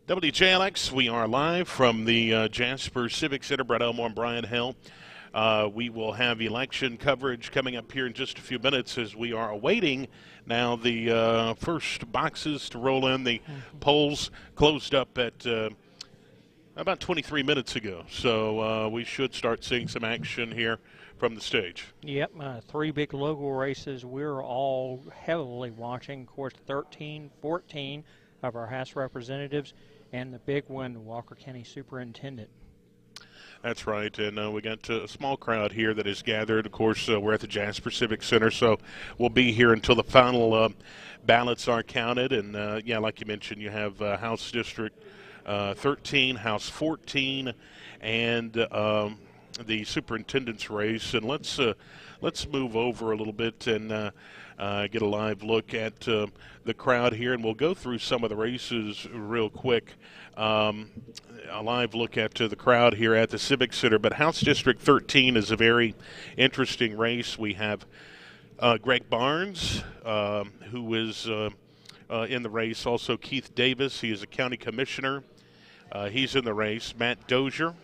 WJLX, we are live from the Jasper Civic Center. Brett Elmore and Brian Hill. We will have election coverage coming up here in just a few minutes as we are awaiting now the first boxes to roll in. The polls closed up at about 23 minutes ago, so we should start seeing some action here from the stage. Yep, three big local races we're all heavily watching. Of course, 13, 14 of our House representatives, and the big one, the Walker County Superintendent. That's right, and we got a small crowd here that is gathered. Of course, we're at the Jasper Civic Center, so we'll be here until the final ballots are counted. And, yeah, like you mentioned, you have House District 13, House 14, and the superintendent's race. And let's move over a little bit and get a live look at the crowd here, and we'll go through some of the races real quick. A live look at the crowd here at the Civic Center. But House District 13 is a very interesting race. We have Greg Barnes, who is in the race. Also Keith Davis, he is a county commissioner. He's in the race. Matt Dozier,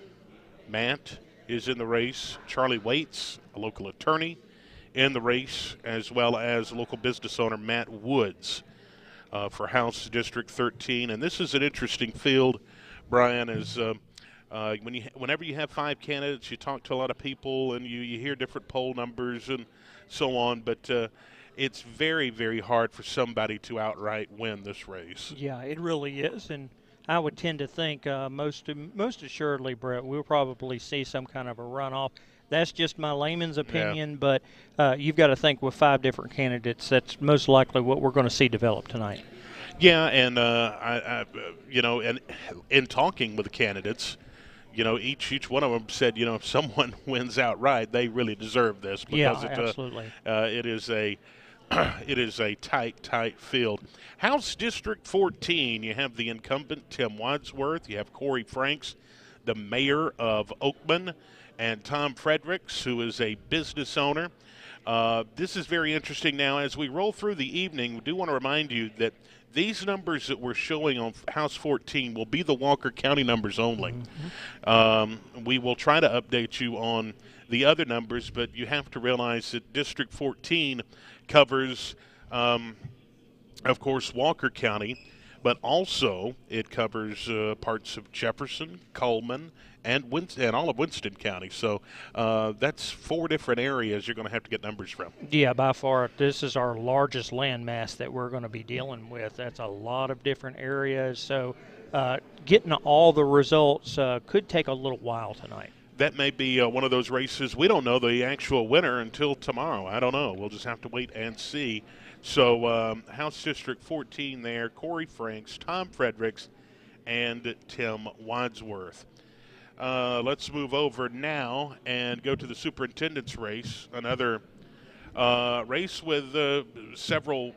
Matt is in the race. Charlie Waits, a local attorney, in the race, as well as local business owner Matt Woods for House District 13. And this is an interesting field, Brian, as whenever you have five candidates, you talk to a lot of people and you hear different poll numbers and so on, but it's very, very hard for somebody to outright win this race. Yeah, it really is, and I would tend to think most assuredly, Brett, we'll probably see some kind of a runoff. That's just my layman's opinion, yeah. But you've got to think with five different candidates, that's most likely what we're going to see develop tonight. Yeah, and and in talking with the candidates, each one of them said, if someone wins outright, they really deserve this because absolutely. It is a tight field. House District 14, you have the incumbent Tim Wadsworth, you have Corey Franks, the mayor of Oakman, and Tom Fredericks, who is a business owner. This is very interesting. Now, as we roll through the evening, we do want to remind you that these numbers that we're showing on House 14 will be the Walker County numbers only. Mm-hmm. We will try to update you on the other numbers, but you have to realize that District 14 covers, of course, Walker County, but also it covers parts of Jefferson, Coleman, and all of Winston County. So that's four different areas you're going to have to get numbers from. Yeah, by far, this is our largest landmass that we're going to be dealing with. That's a lot of different areas. So getting all the results could take a little while tonight. That may be one of those races. We don't know the actual winner until tomorrow. I don't know. We'll just have to wait and see. So House District 14 there, Corey Franks, Tom Fredericks, and Tim Wadsworth. Let's move over now and go to the superintendent's race, another race with several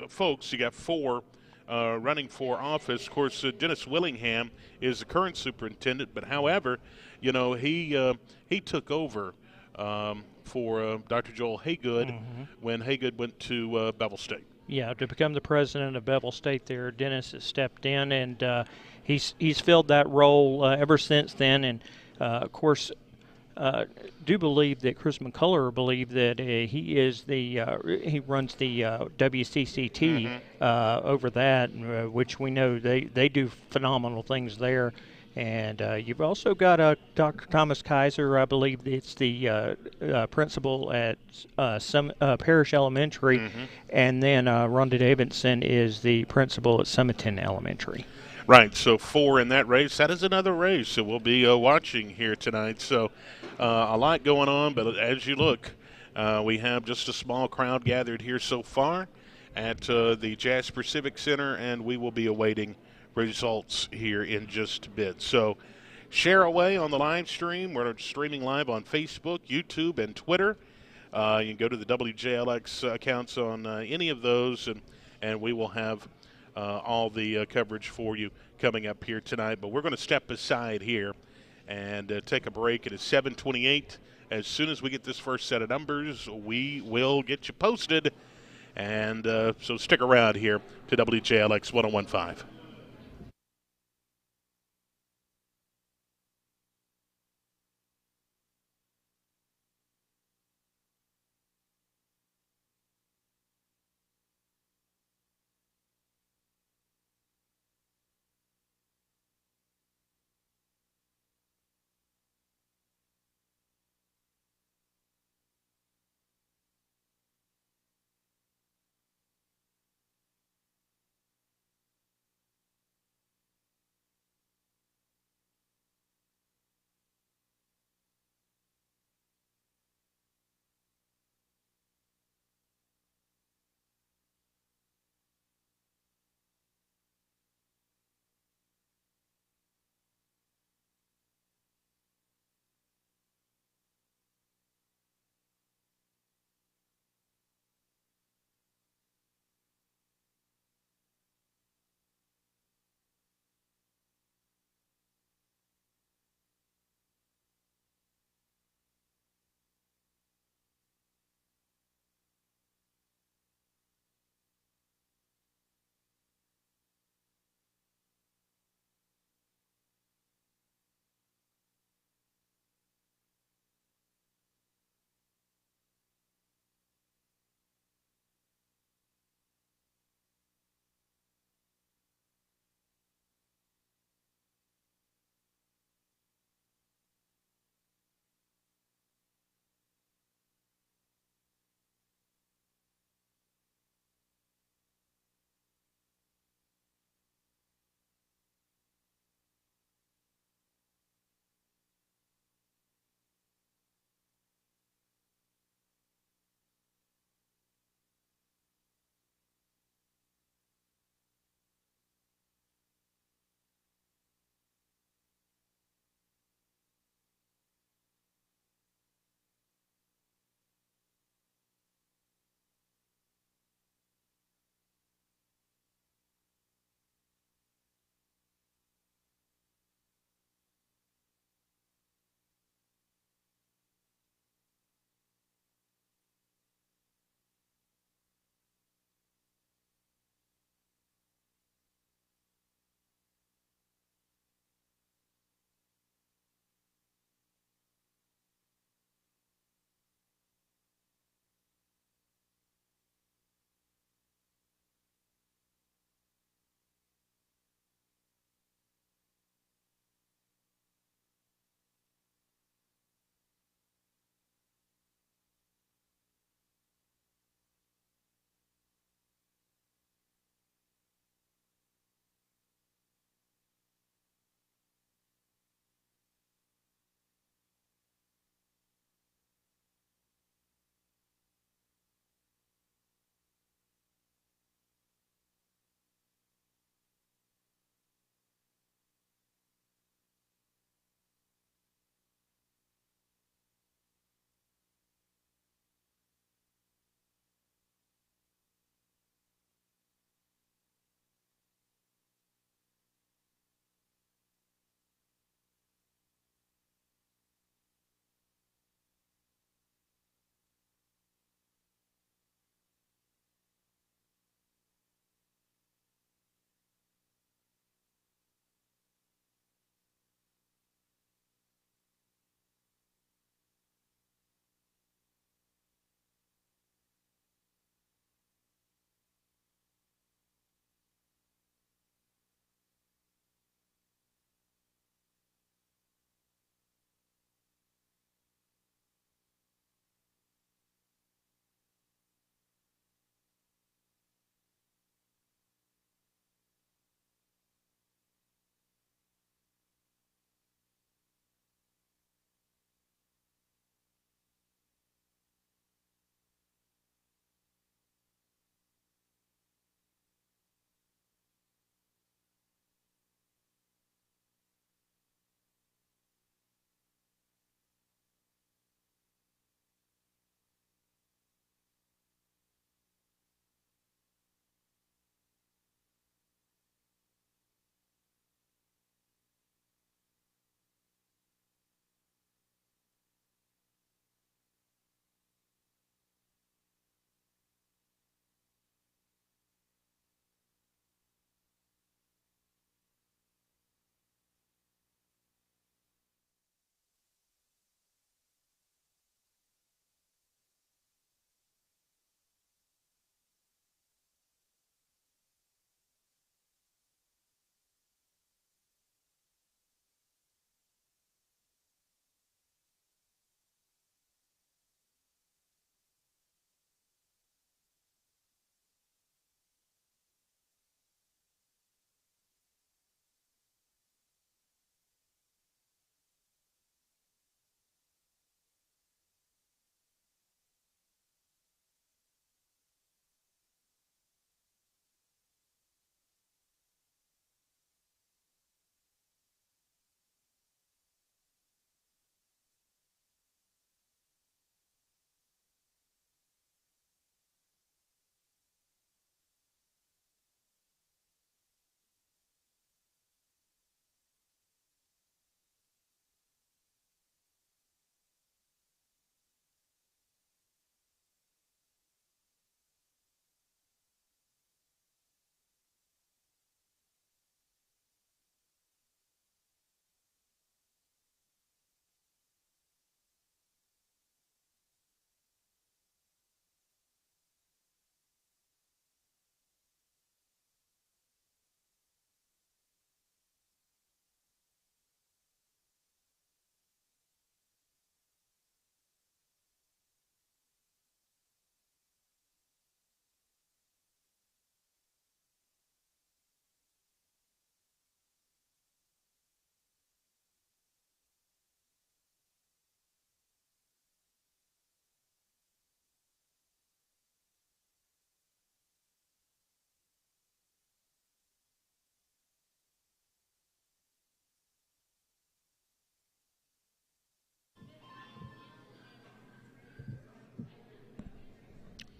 folks. You got four running for office. Of course, Dennis Willingham is the current superintendent, but however, he took over for Dr. Joel Haygood when Haygood went to Bevel State. Yeah, to become the president of Bevel State there, Dennis has stepped in, and he's filled that role ever since then. And, of course, do believe that Chris McCullough believed that he runs the WCCT over that, which we know they do phenomenal things there. And you've also got Dr. Thomas Kaiser, I believe it's the principal at Parish Elementary, and then Rhonda Davidson is the principal at Summiton Elementary. Right, so four in that race. That is another race that we'll be watching here tonight. So a lot going on, but as you look, we have just a small crowd gathered here so far at the Jasper Civic Center, and we will be awaiting results here in just a bit. So share away on the live stream. We're streaming live on Facebook, YouTube, and Twitter. You can go to the WJLX accounts on any of those, and we will have all the coverage for you coming up here tonight. But we're going to step aside here and take a break. It is 7:28. As soon as we get this first set of numbers, we will get you posted. And so stick around here to WJLX 101.5.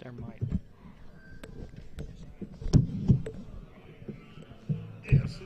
There might. Yes.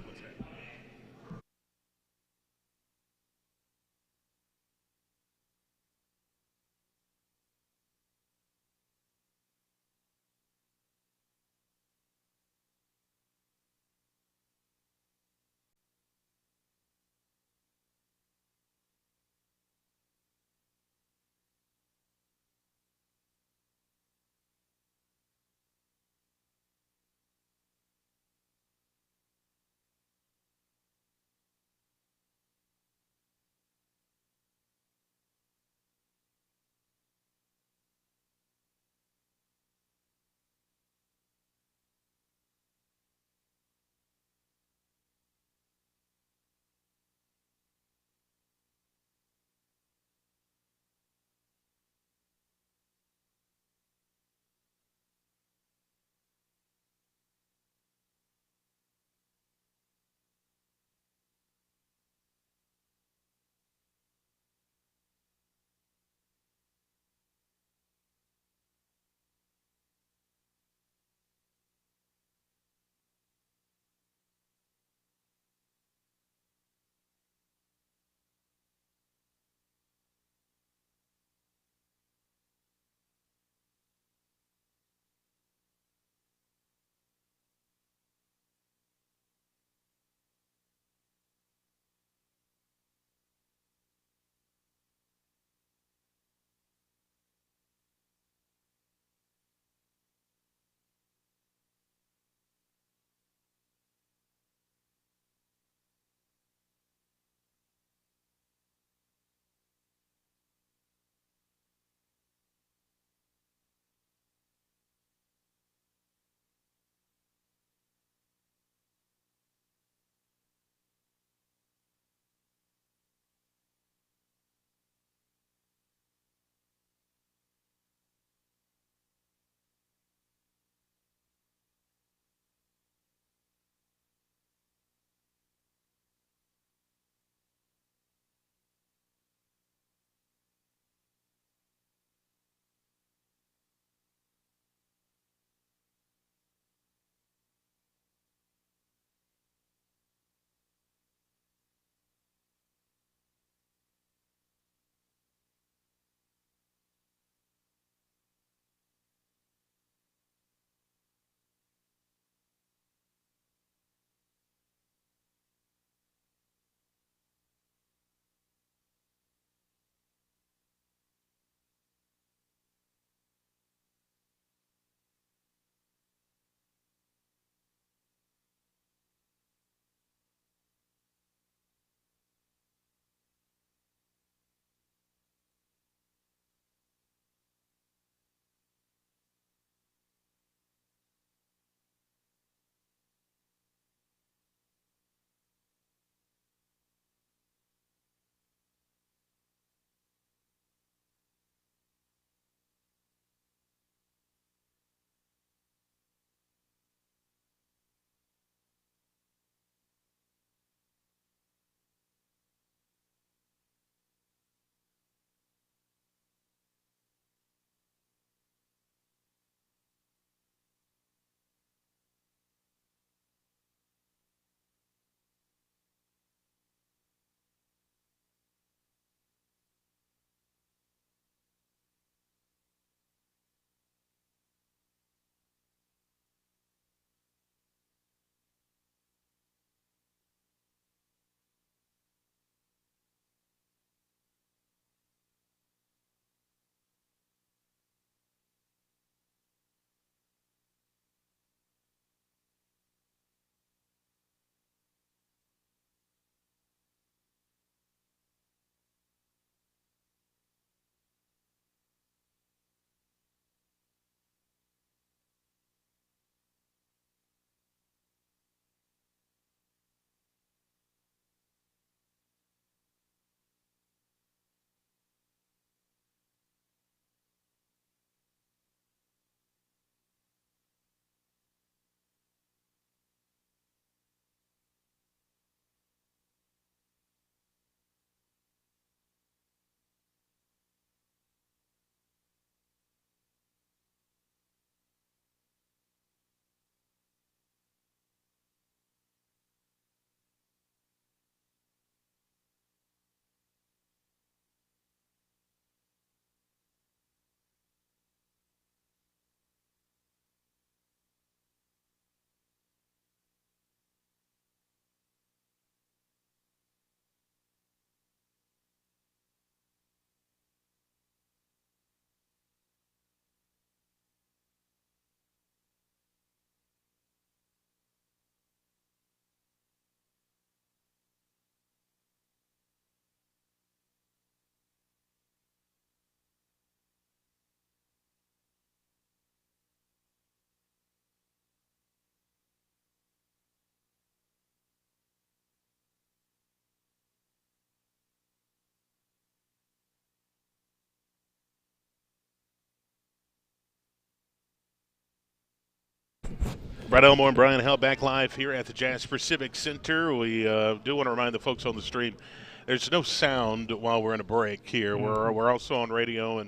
Brett Elmore and Brian Held back live here at the Jasper Civic Center. We do want to remind the folks on the stream there's no sound while we're in a break here. Mm-hmm. We're also on radio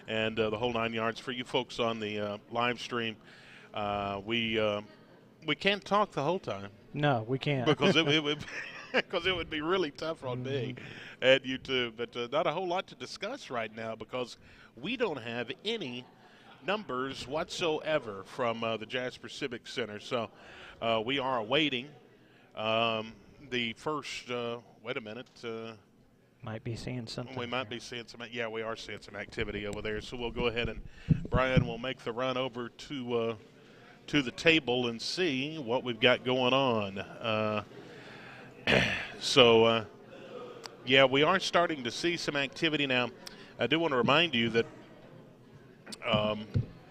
and the whole 9 yards. For you folks on the live stream, we can't talk the whole time. No, we can't. Because it would because it would be really tough on me and you too. But not a whole lot to discuss right now because we don't have any numbers whatsoever from the Jasper Civic Center. So we are awaiting the first, wait a minute. Might be seeing something. We might be seeing some, yeah, we are seeing some activity over there. So we'll go ahead and Brian will make the run over to the table and see what we've got going on. Yeah, we are starting to see some activity now. I do want to remind you that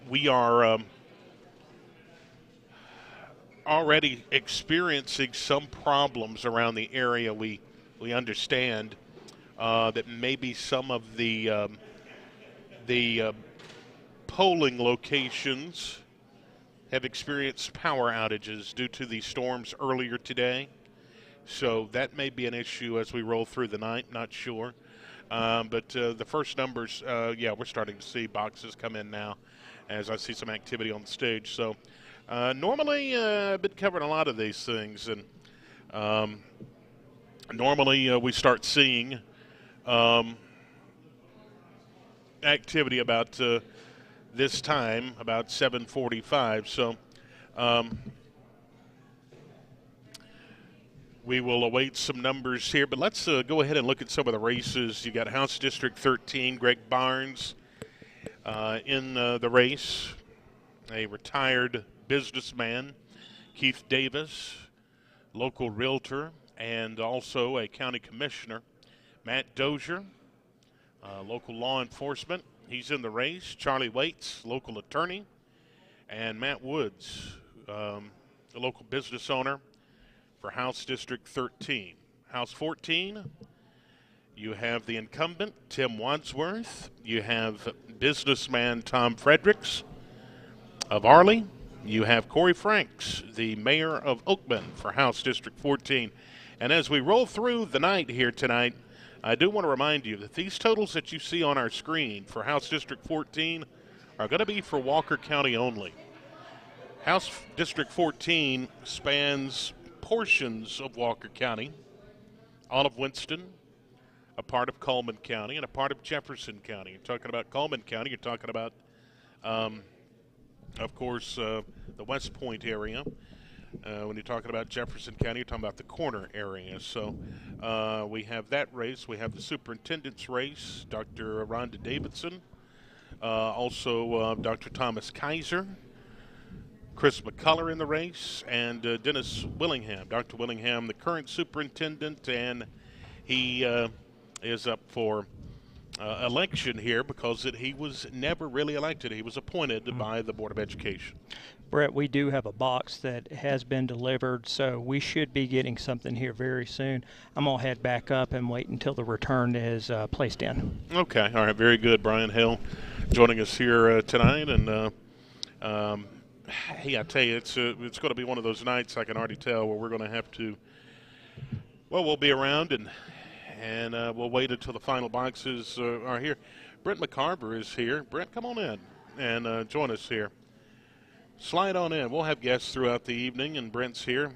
we are already experiencing some problems around the area. We understand that maybe some of the polling locations have experienced power outages due to the storms earlier today. So that may be an issue as we roll through the night, not sure. But the first numbers, yeah, we're starting to see boxes come in now as I see some activity on the stage. So normally I've been covering a lot of these things, and normally we start seeing activity about this time, about 7:45. So we will await some numbers here, but let's go ahead and look at some of the races. You got House District 13, Greg Barnes in the race, a retired businessman, Keith Davis, local realtor, and also a county commissioner, Matt Dozier, local law enforcement. He's in the race. Charlie Waits, local attorney, and Matt Woods, the local business owner for House District 13. House 14, you have the incumbent, Tim Wadsworth. You have businessman Tom Fredericks of Arley. You have Corey Franks, the mayor of Oakman for House District 14. And as we roll through the night here tonight, I do want to remind you that these totals that you see on our screen for House District 14 are going to be for Walker County only. House District 14 spans portions of Walker County, all of Winston, a part of Coleman County, and a part of Jefferson County. You're talking about Coleman County, you're talking about, of course, the West Point area. When you're talking about Jefferson County, you're talking about the corner area. So we have that race. We have the superintendent's race, Dr. Rhonda Davidson, also Dr. Thomas Kaiser, Chris McCullough in the race, and Dennis Willingham. Dr. Willingham, the current superintendent, and he is up for election here because he was never really elected. He was appointed by the Board of Education. Brett, we do have a box that has been delivered, so we should be getting something here very soon. I'm going to head back up and wait until the return is placed in. Okay. All right. Very good. Brian Hill joining us here tonight. And, hey, I tell you, it's going to be one of those nights, I can already tell, where we're going to have to, well, we'll be around and we'll wait until the final boxes are here. Brent McCarver is here. Brent, come on in and join us here. Slide on in. We'll have guests throughout the evening, and Brent's here.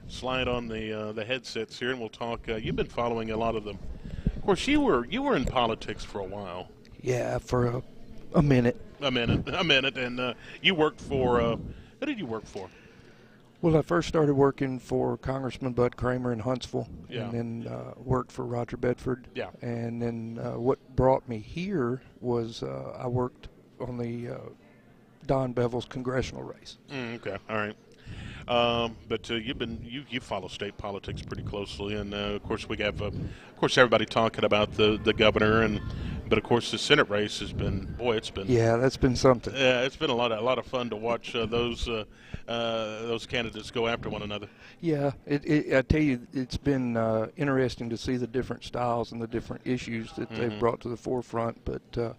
Slide on the headsets here, and we'll talk. You've been following a lot of them. Of course, you were in politics for a while. Yeah, for a minute. A minute, and you worked for. Who did you work for? Well, I first started working for Congressman Bud Kramer in Huntsville, Yeah. and then worked for Roger Bedford. Yeah. And then what brought me here was I worked on the Don Bevel's congressional race. Okay, all right. But you follow state politics pretty closely, and of course we have, of course, everybody talking about the governor, but of course the Senate race has been, boy, it's been. Yeah, that's been something. Yeah, it's been a lot of fun to watch those candidates go after one another. Yeah, I tell you, it's been interesting to see the different styles and the different issues that they've brought to the forefront. But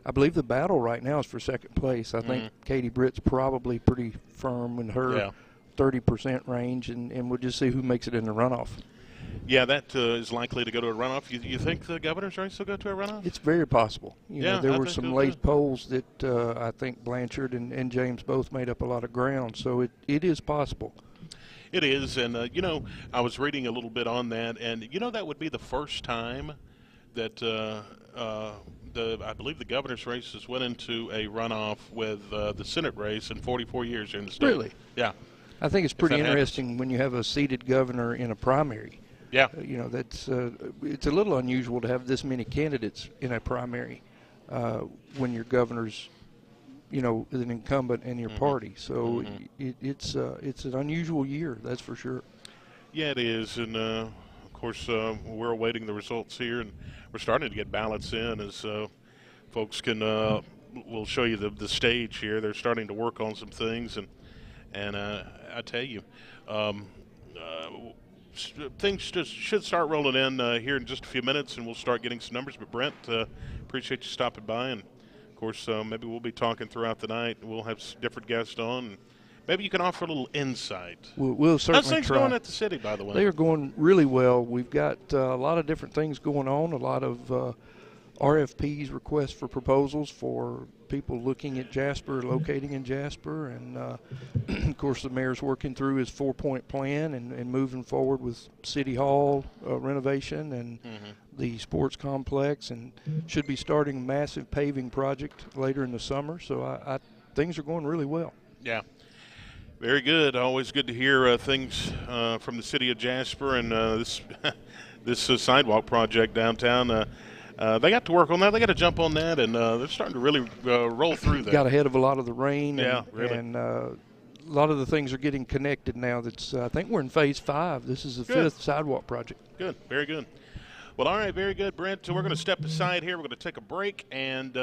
I believe the battle right now is for second place. I think Katie Britt's probably pretty firm in her 30% range, and we'll just see who makes it in the runoff. Yeah, that is likely to go to a runoff. You think the governor's race will go to a runoff? It's very possible. You know, there I were think some so, late too. polls that I think Blanchard and James both made up a lot of ground, so it is possible. It is, and you know, I was reading a little bit on that, and you know, that would be the first time that I believe the governor's races went into a runoff with the Senate race in 44 years here in the state. Really? Yeah. I think it's If pretty that interesting when you have a seated governor in a primary. Yeah. You know, that's it's a little unusual to have this many candidates in a primary when your governor's, you know, an incumbent in your party. So it's an unusual year, that's for sure. Yeah, it is, and of course we're awaiting the results here, and we're starting to get ballots in as folks can. We'll show you the stage here. They're starting to work on some things, and I tell you, things just should start rolling in here in just a few minutes, and we'll start getting some numbers. But Brent, appreciate you stopping by, and of course maybe we'll be talking throughout the night. We'll have different guests on. And maybe you can offer a little insight. We'll certainly How's things try. going at the city, by the way? They are going really well. We've got a lot of different things going on, a lot of RFPs, requests for proposals for people looking at Jasper, locating in Jasper. And, of course, the mayor's working through his 4-point plan and moving forward with City Hall renovation and the sports complex, and should be starting a massive paving project later in the summer. So things are going really well. Yeah. Very good. Always good to hear things from the city of Jasper and this sidewalk project downtown. They got to work on that. They got to jump on that, and they're starting to really roll through that. Got ahead of a lot of the rain. Yeah, and, really. And a lot of the things are getting connected now. I think we're in phase 5. This is the fifth sidewalk project. Good. Very good. Well, all right. Very good, Brent. So we're going to step aside here. We're going to take a break, and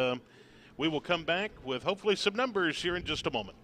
we will come back with hopefully some numbers here in just a moment.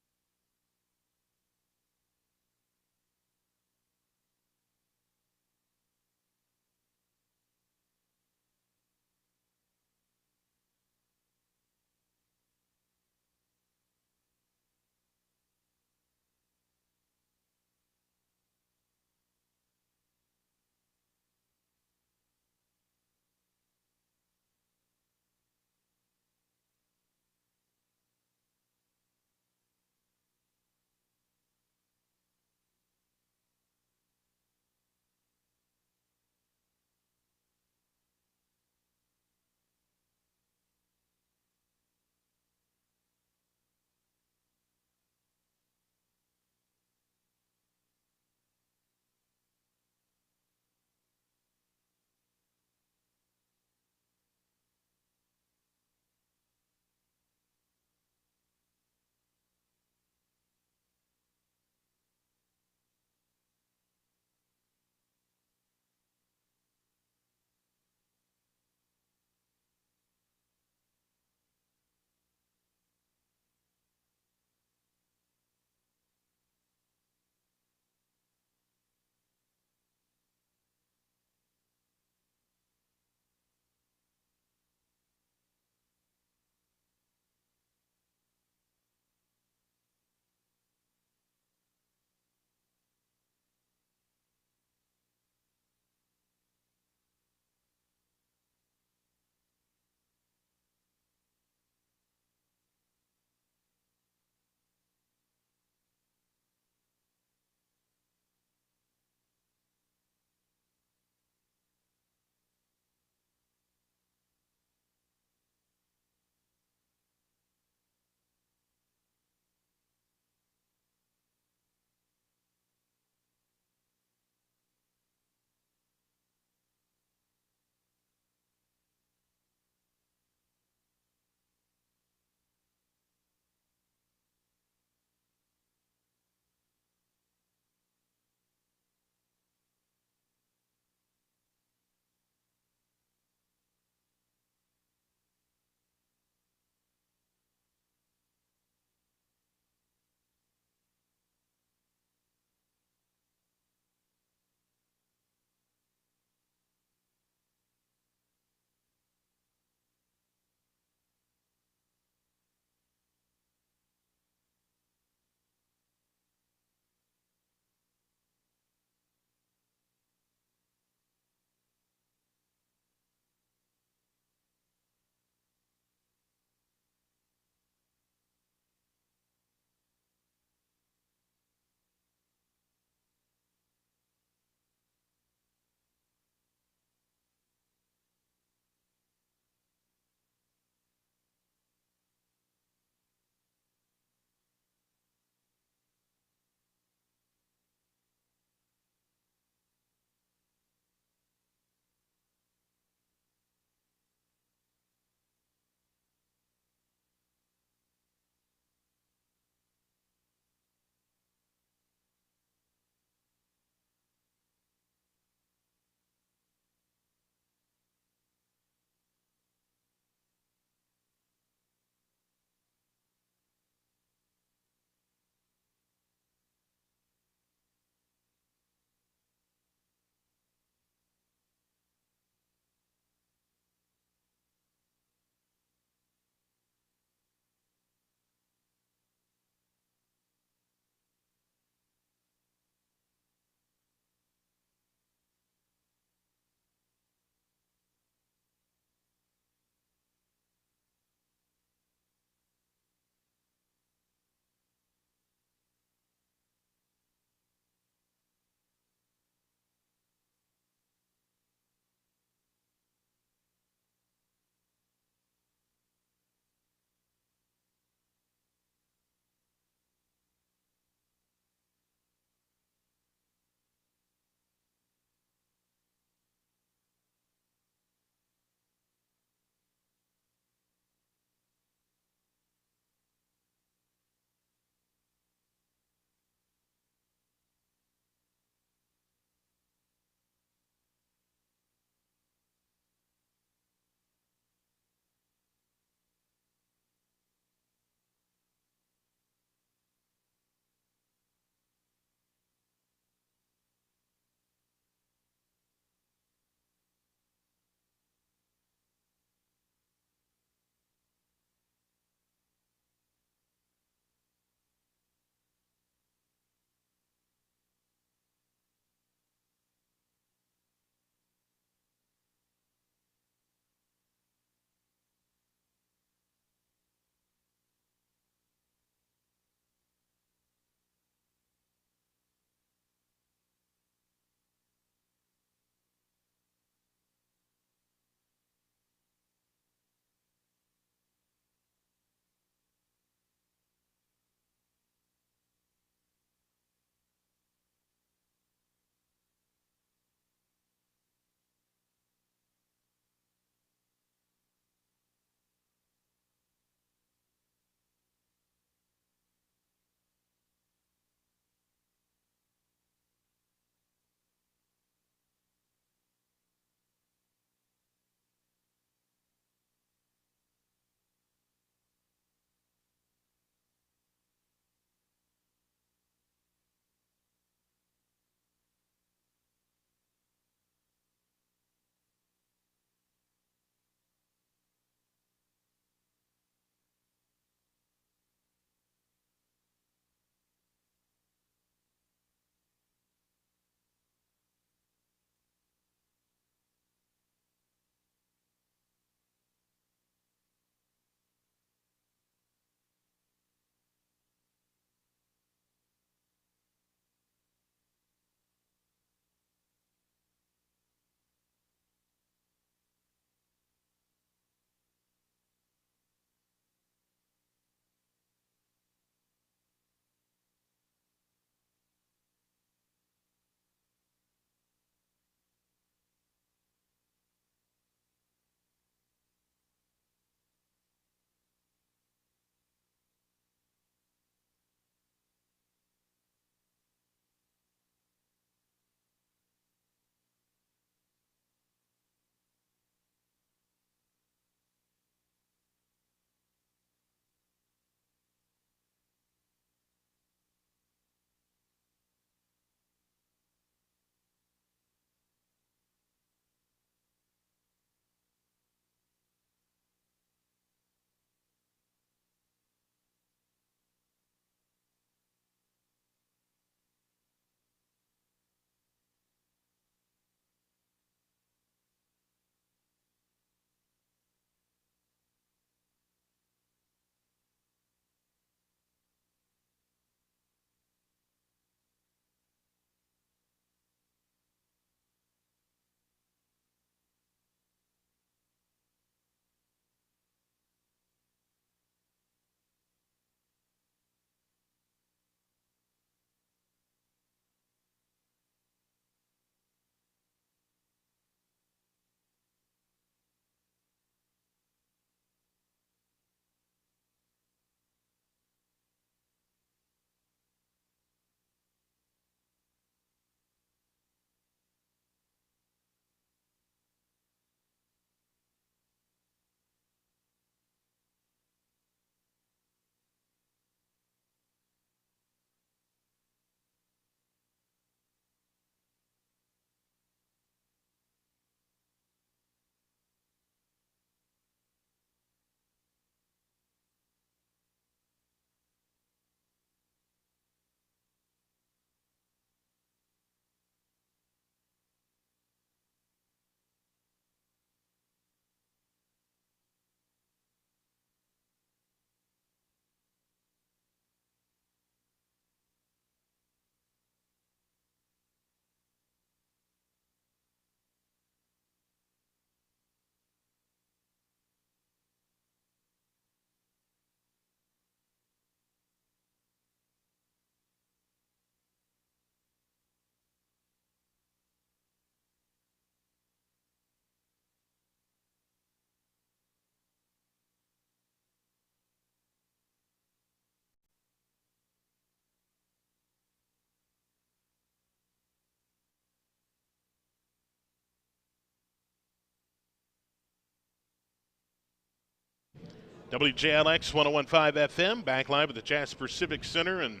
WJLX 1015 FM, back live at the Jasper Civic Center, and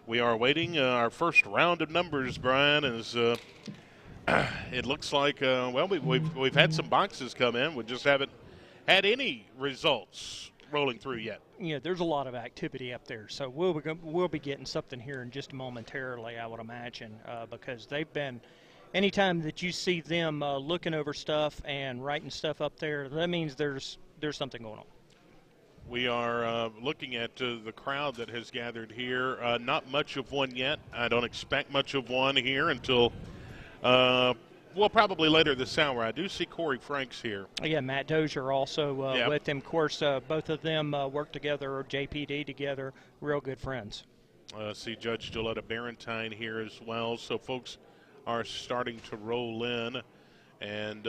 we are awaiting our first round of numbers, Brian, as it looks like, we've had some boxes come in. We just haven't had any results rolling through yet. Yeah, there's a lot of activity up there, so we'll be getting something here in just momentarily, I would imagine, because they've been. Anytime that you see them looking over stuff and writing stuff up there, that means there's something going on. We are looking at the crowd that has gathered here. Not much of one yet. I don't expect much of one here until, probably later this hour. I do see Corey Franks here. Yeah, Matt Dozier also Yep. with them. Of course, both of them work together, or JPD together, real good friends. See Judge Gilletta Barentine here as well. So folks are starting to roll in and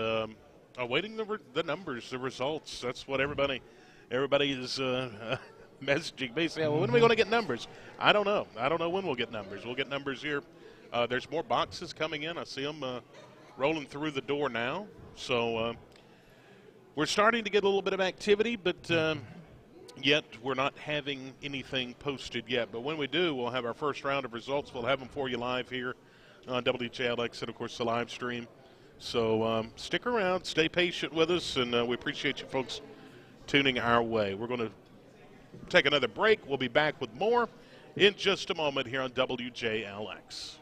awaiting the numbers, the results. That's what everybody is messaging me saying, well, when are we going to get numbers? I don't know. I don't know when we'll get numbers. We'll get numbers here. There's more boxes coming in. I see them rolling through the door now. So we're starting to get a little bit of activity, but yet we're not having anything posted yet. But when we do, we'll have our first round of results. We'll have them for you live here on WJLX and, of course, the live stream. So stick around, stay patient with us, and we appreciate you folks tuning our way. We're going to take another break. We'll be back with more in just a moment here on WJLX.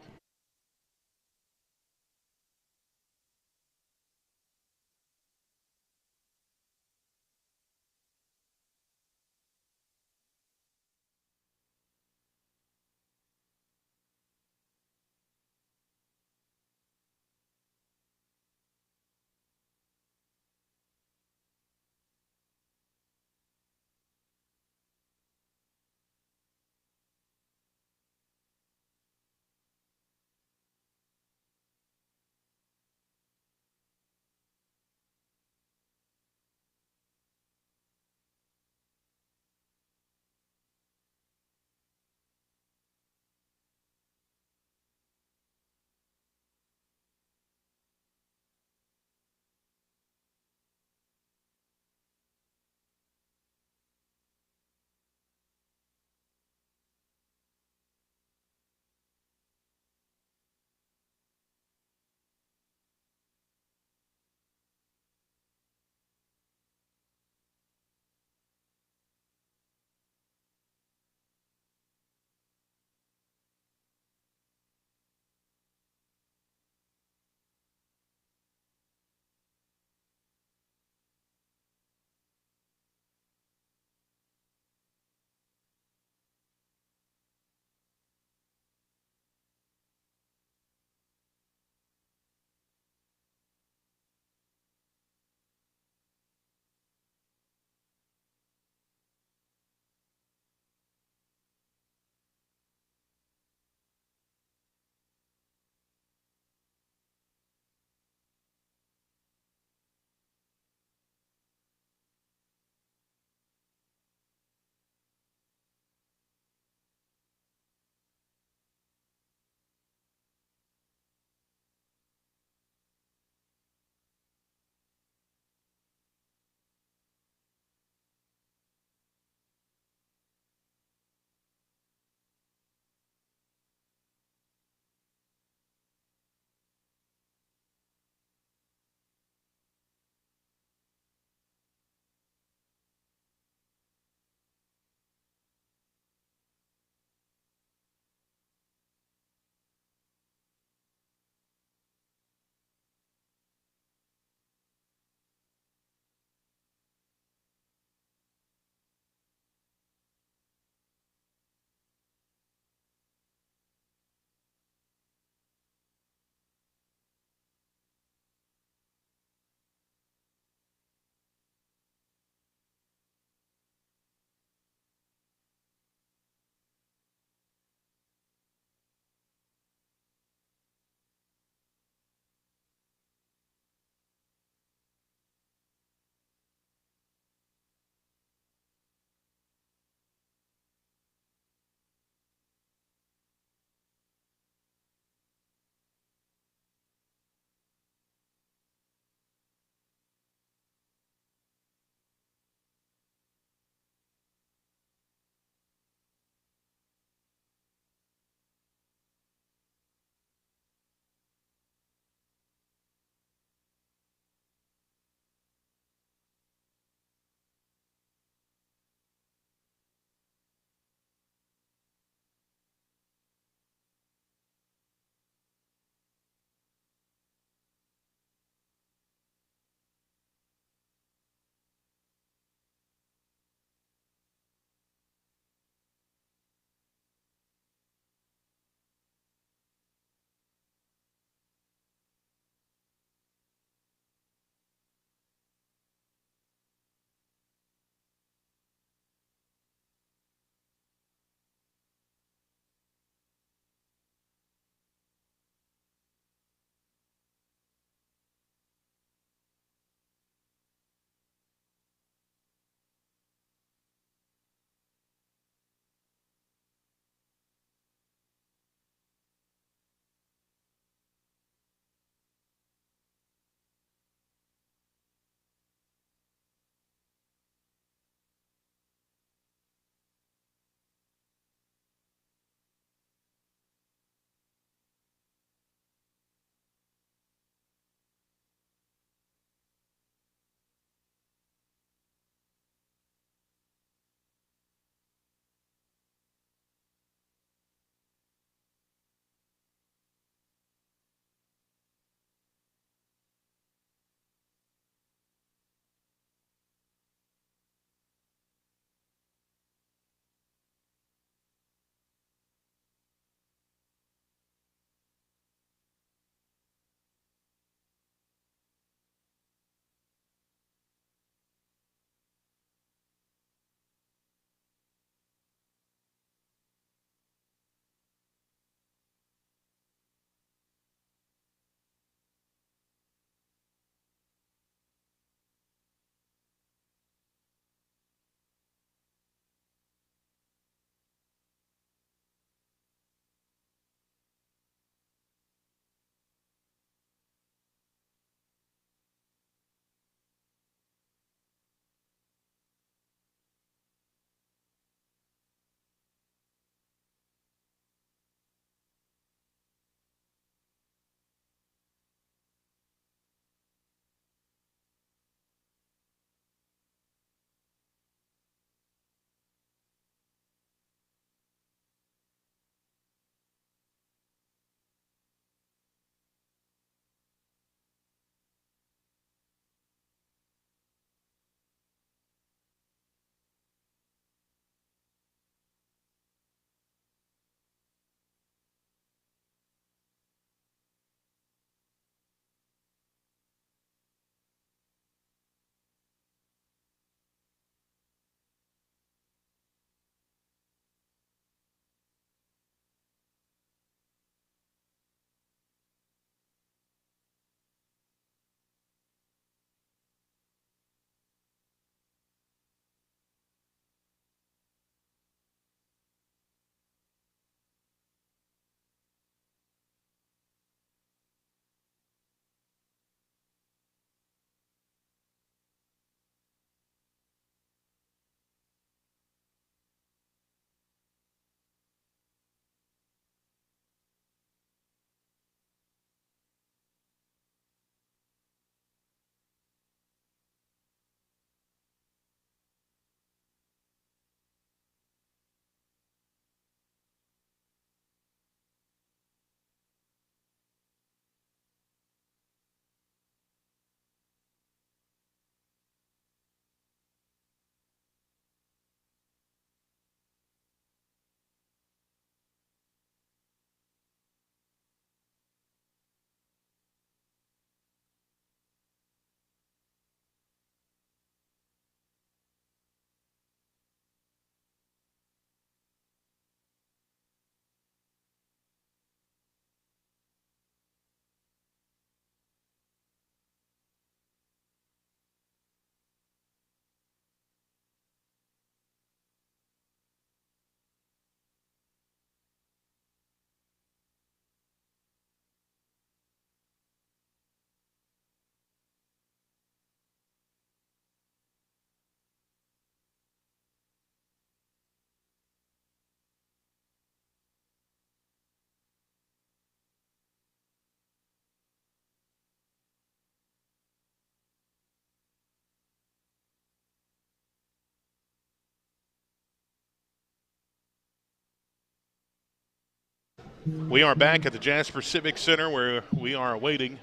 We are back at the Jasper Civic Center where we are awaiting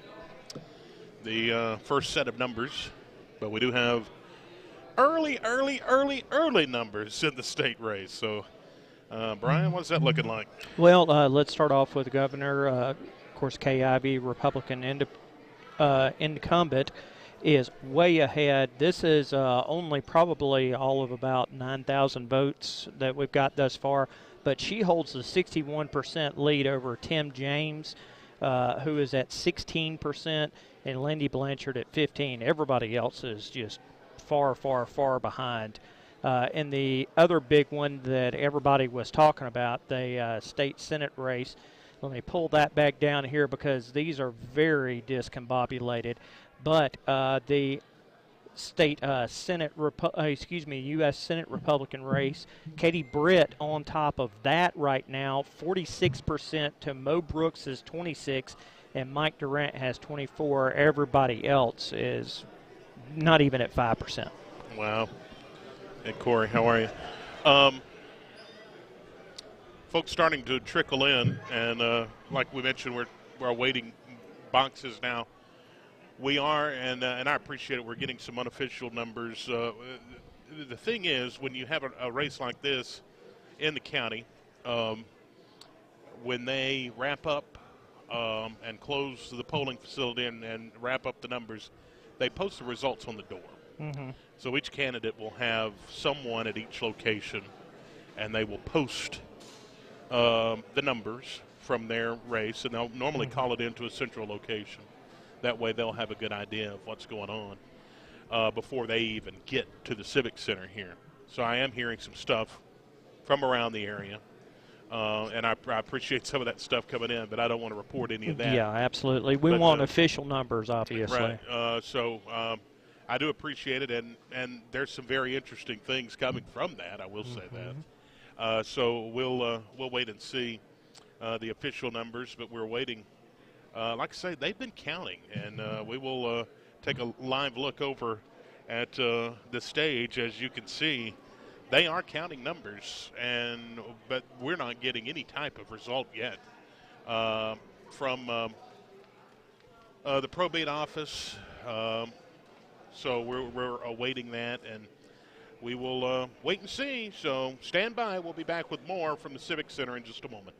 the first set of numbers. But we do have early numbers in the state race. So, Brian, what's that looking like? Well, let's start off with the governor. Of course, Kay Ivey, Republican incumbent, is way ahead. This is only probably all of about 9,000 votes that we've got thus far, but she holds a 61% lead over Tim James, who is at 16%, and Lindy Blanchard at 15. Everybody else is just far behind. And the other big one that everybody was talking about, the state Senate race, let me pull that back down here because these are very discombobulated. But the state Senate, U.S. Senate Republican race, Katie Britt on top of that right now, 46% to Mo Brooks' 26, and Mike Durant has 24. Everybody else is not even at 5%. Wow. Hey, Corey, how are you? Um, Folks starting to trickle in, and like we mentioned, we're awaiting boxes now. We are, and I appreciate it. We're getting some unofficial numbers. The thing is, when you have a race like this in the county, when they wrap up and close the polling facility and wrap up the numbers, they post the results on the door. Mm-hmm. So each candidate will have someone at each location, and they will post the numbers from their race, and they'll normally call it into a central location. That way they'll have a good idea of what's going on before they even get to the Civic Center here. So I am hearing some stuff from around the area, and I appreciate some of that stuff coming in, but I don't want to report any of that. Yeah, absolutely. We want official numbers, obviously. Right. So I do appreciate it, and there's some very interesting things coming from that. I will say that. So we'll wait and see the official numbers, but we're waiting. Like I say, they've been counting, and we will take a live look over at the stage. As you can see, they are counting numbers, but we're not getting any type of result yet from the probate office. So we're awaiting that, and we will wait and see. So stand by. We'll be back with more from the Civic Center in just a moment.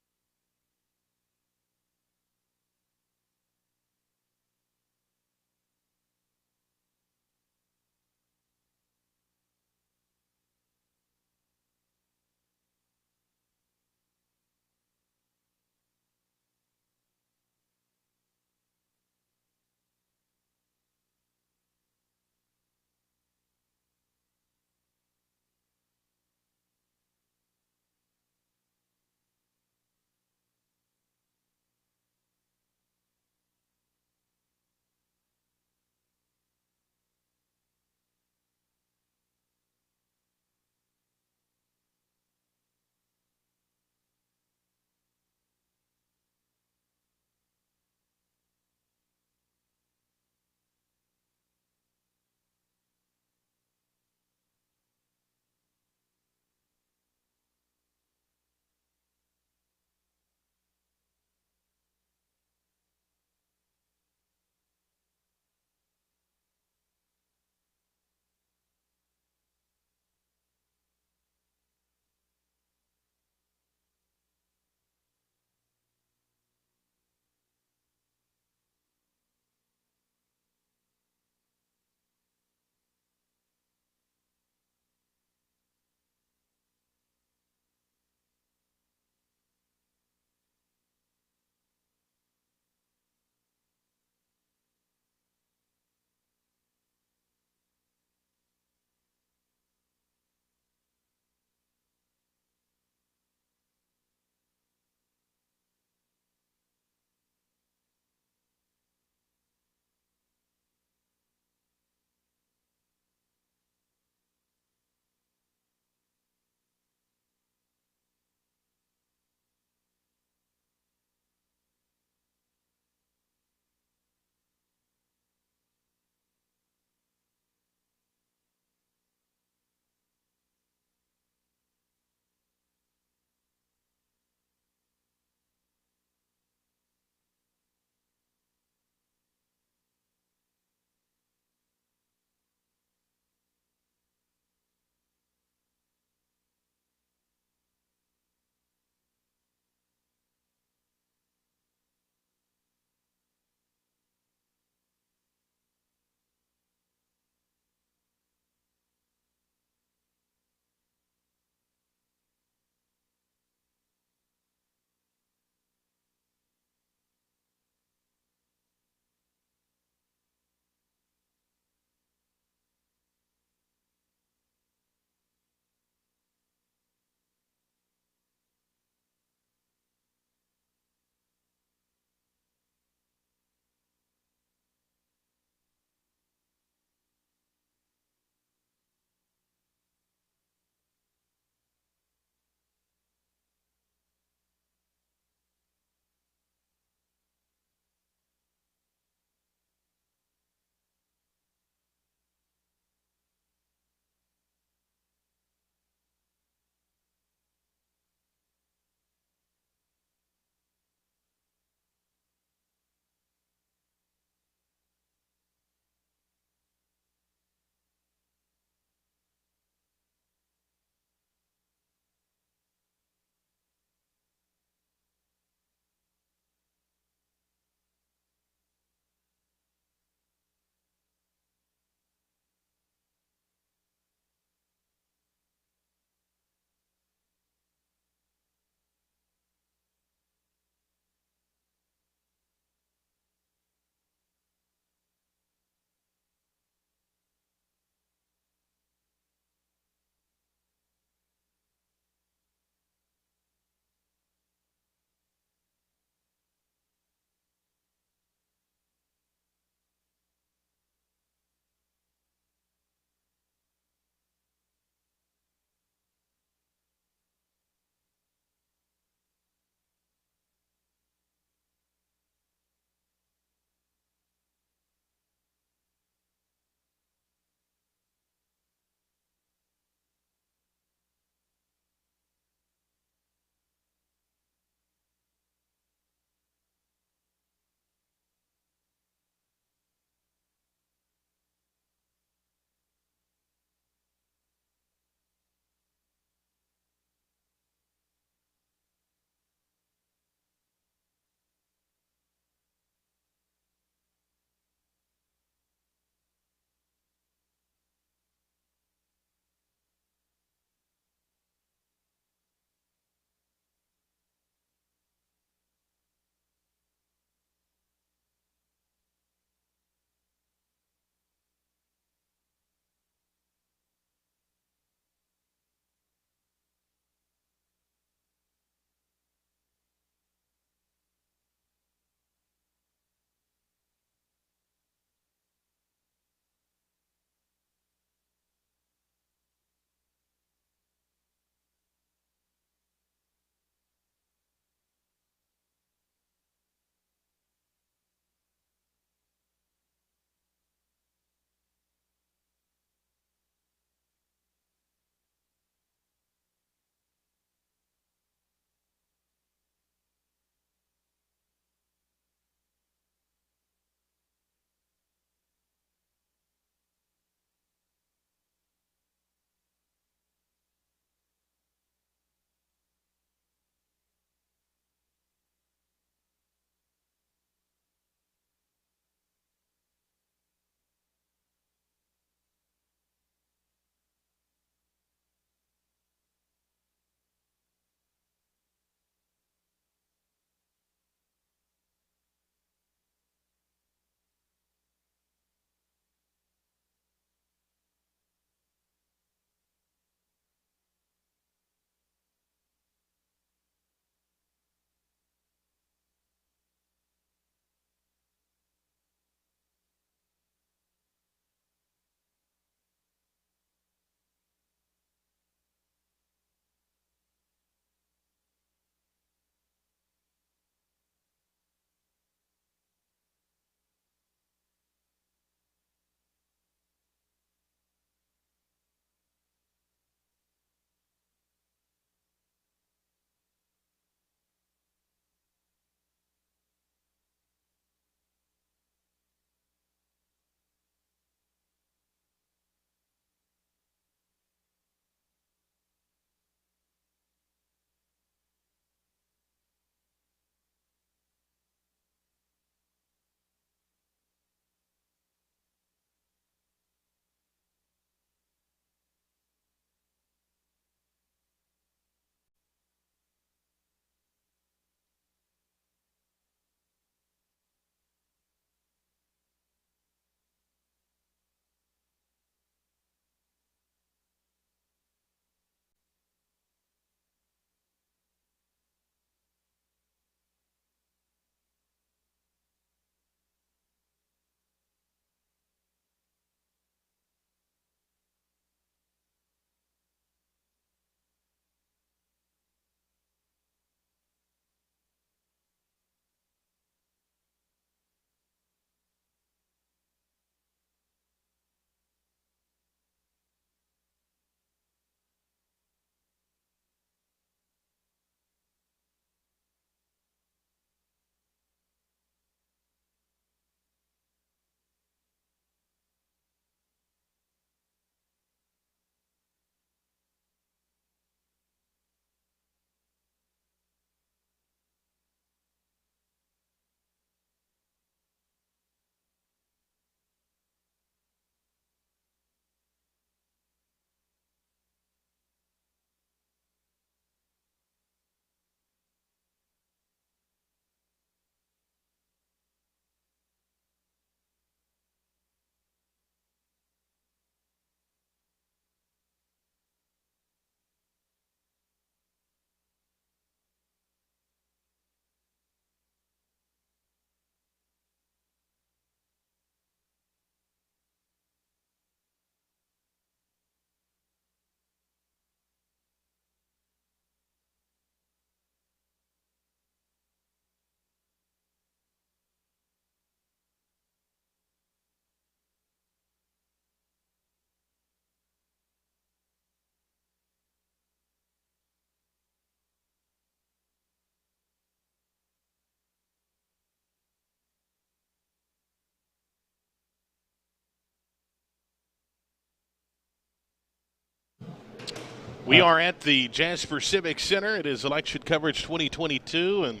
We are at the Jasper Civic Center. It is Election Coverage 2022, and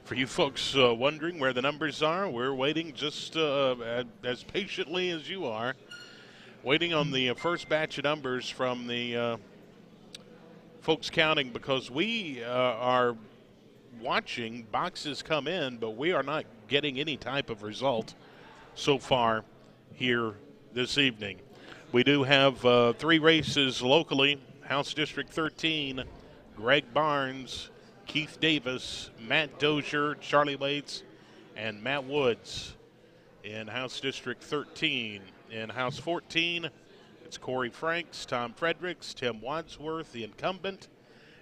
for you folks wondering where the numbers are, we're waiting just as patiently as you are, waiting on the first batch of numbers from the folks counting, because we are watching boxes come in, but we are not getting any type of result so far here this evening. We do have 3 races locally. House District 13, Greg Barnes, Keith Davis, Matt Dozier, Charlie Waits, and Matt Woods in House District 13. In House 14, it's Corey Franks, Tom Fredericks, Tim Wadsworth, the incumbent,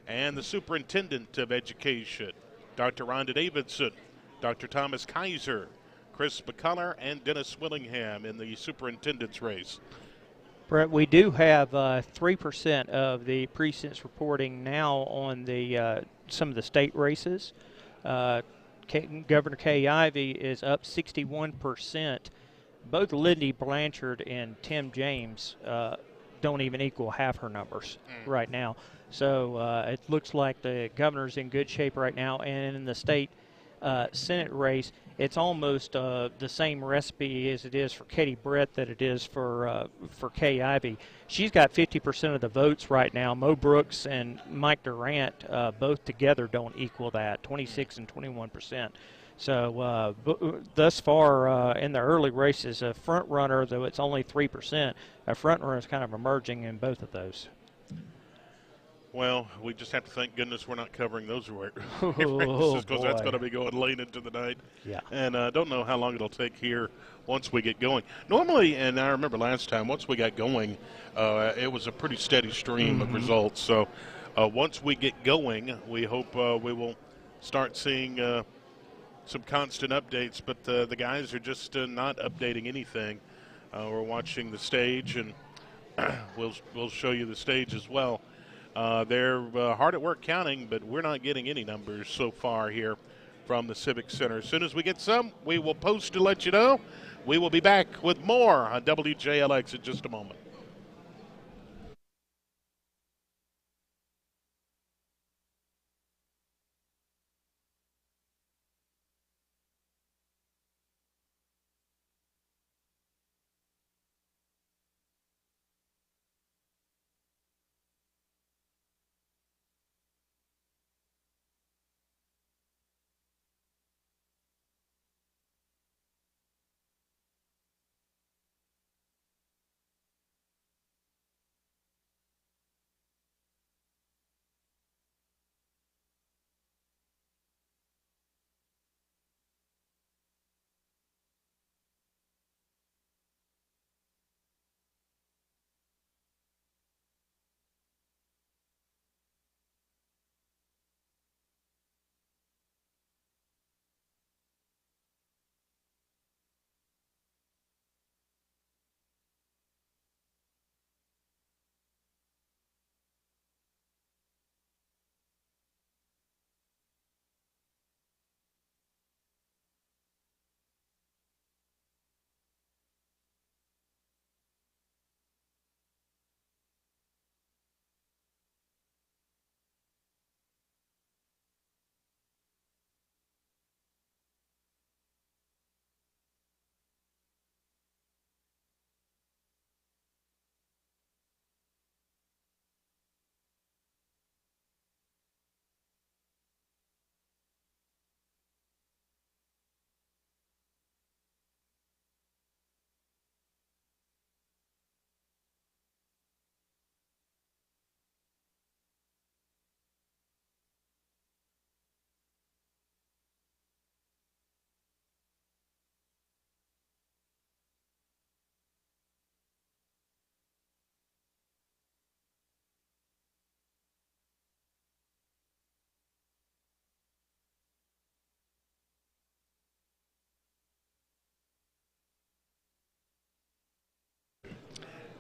and the Superintendent of Education, Dr. Rhonda Davidson, Dr. Thomas Kaiser, Chris McCullough, and Dennis Willingham in the superintendent's race. Brett, we do have 3% of the precincts reporting now on the some of the state races. Governor Kay Ivey is up 61%. Both Lindy Blanchard and Tim James don't even equal half her numbers right now. So it looks like the governor's in good shape right now. And in the state Senate race, it's almost the same recipe as it is for Katie Brett that it is for Kay Ivey. She's got 50% of the votes right now. Mo Brooks and Mike Durant both together don't equal that, 26 and 21%. So thus far in the early races, a front runner, though it's only 3%, a front runner is kind of emerging in both of those. Well, we just have to thank goodness we're not covering those races, because that's going to be going late into the night. Yeah. And I don't know how long it'll take here once we get going. Normally, and I remember last time, once we got going, it was a pretty steady stream of results. So once we get going, we hope we will start seeing some constant updates. But the guys are just not updating anything. We're watching the stage, and we'll show you the stage as well. They're hard at work counting, but we're not getting any numbers so far here from the Civic Center. As soon as we get some, we will post to let you know. We will be back with more on WJLX in just a moment.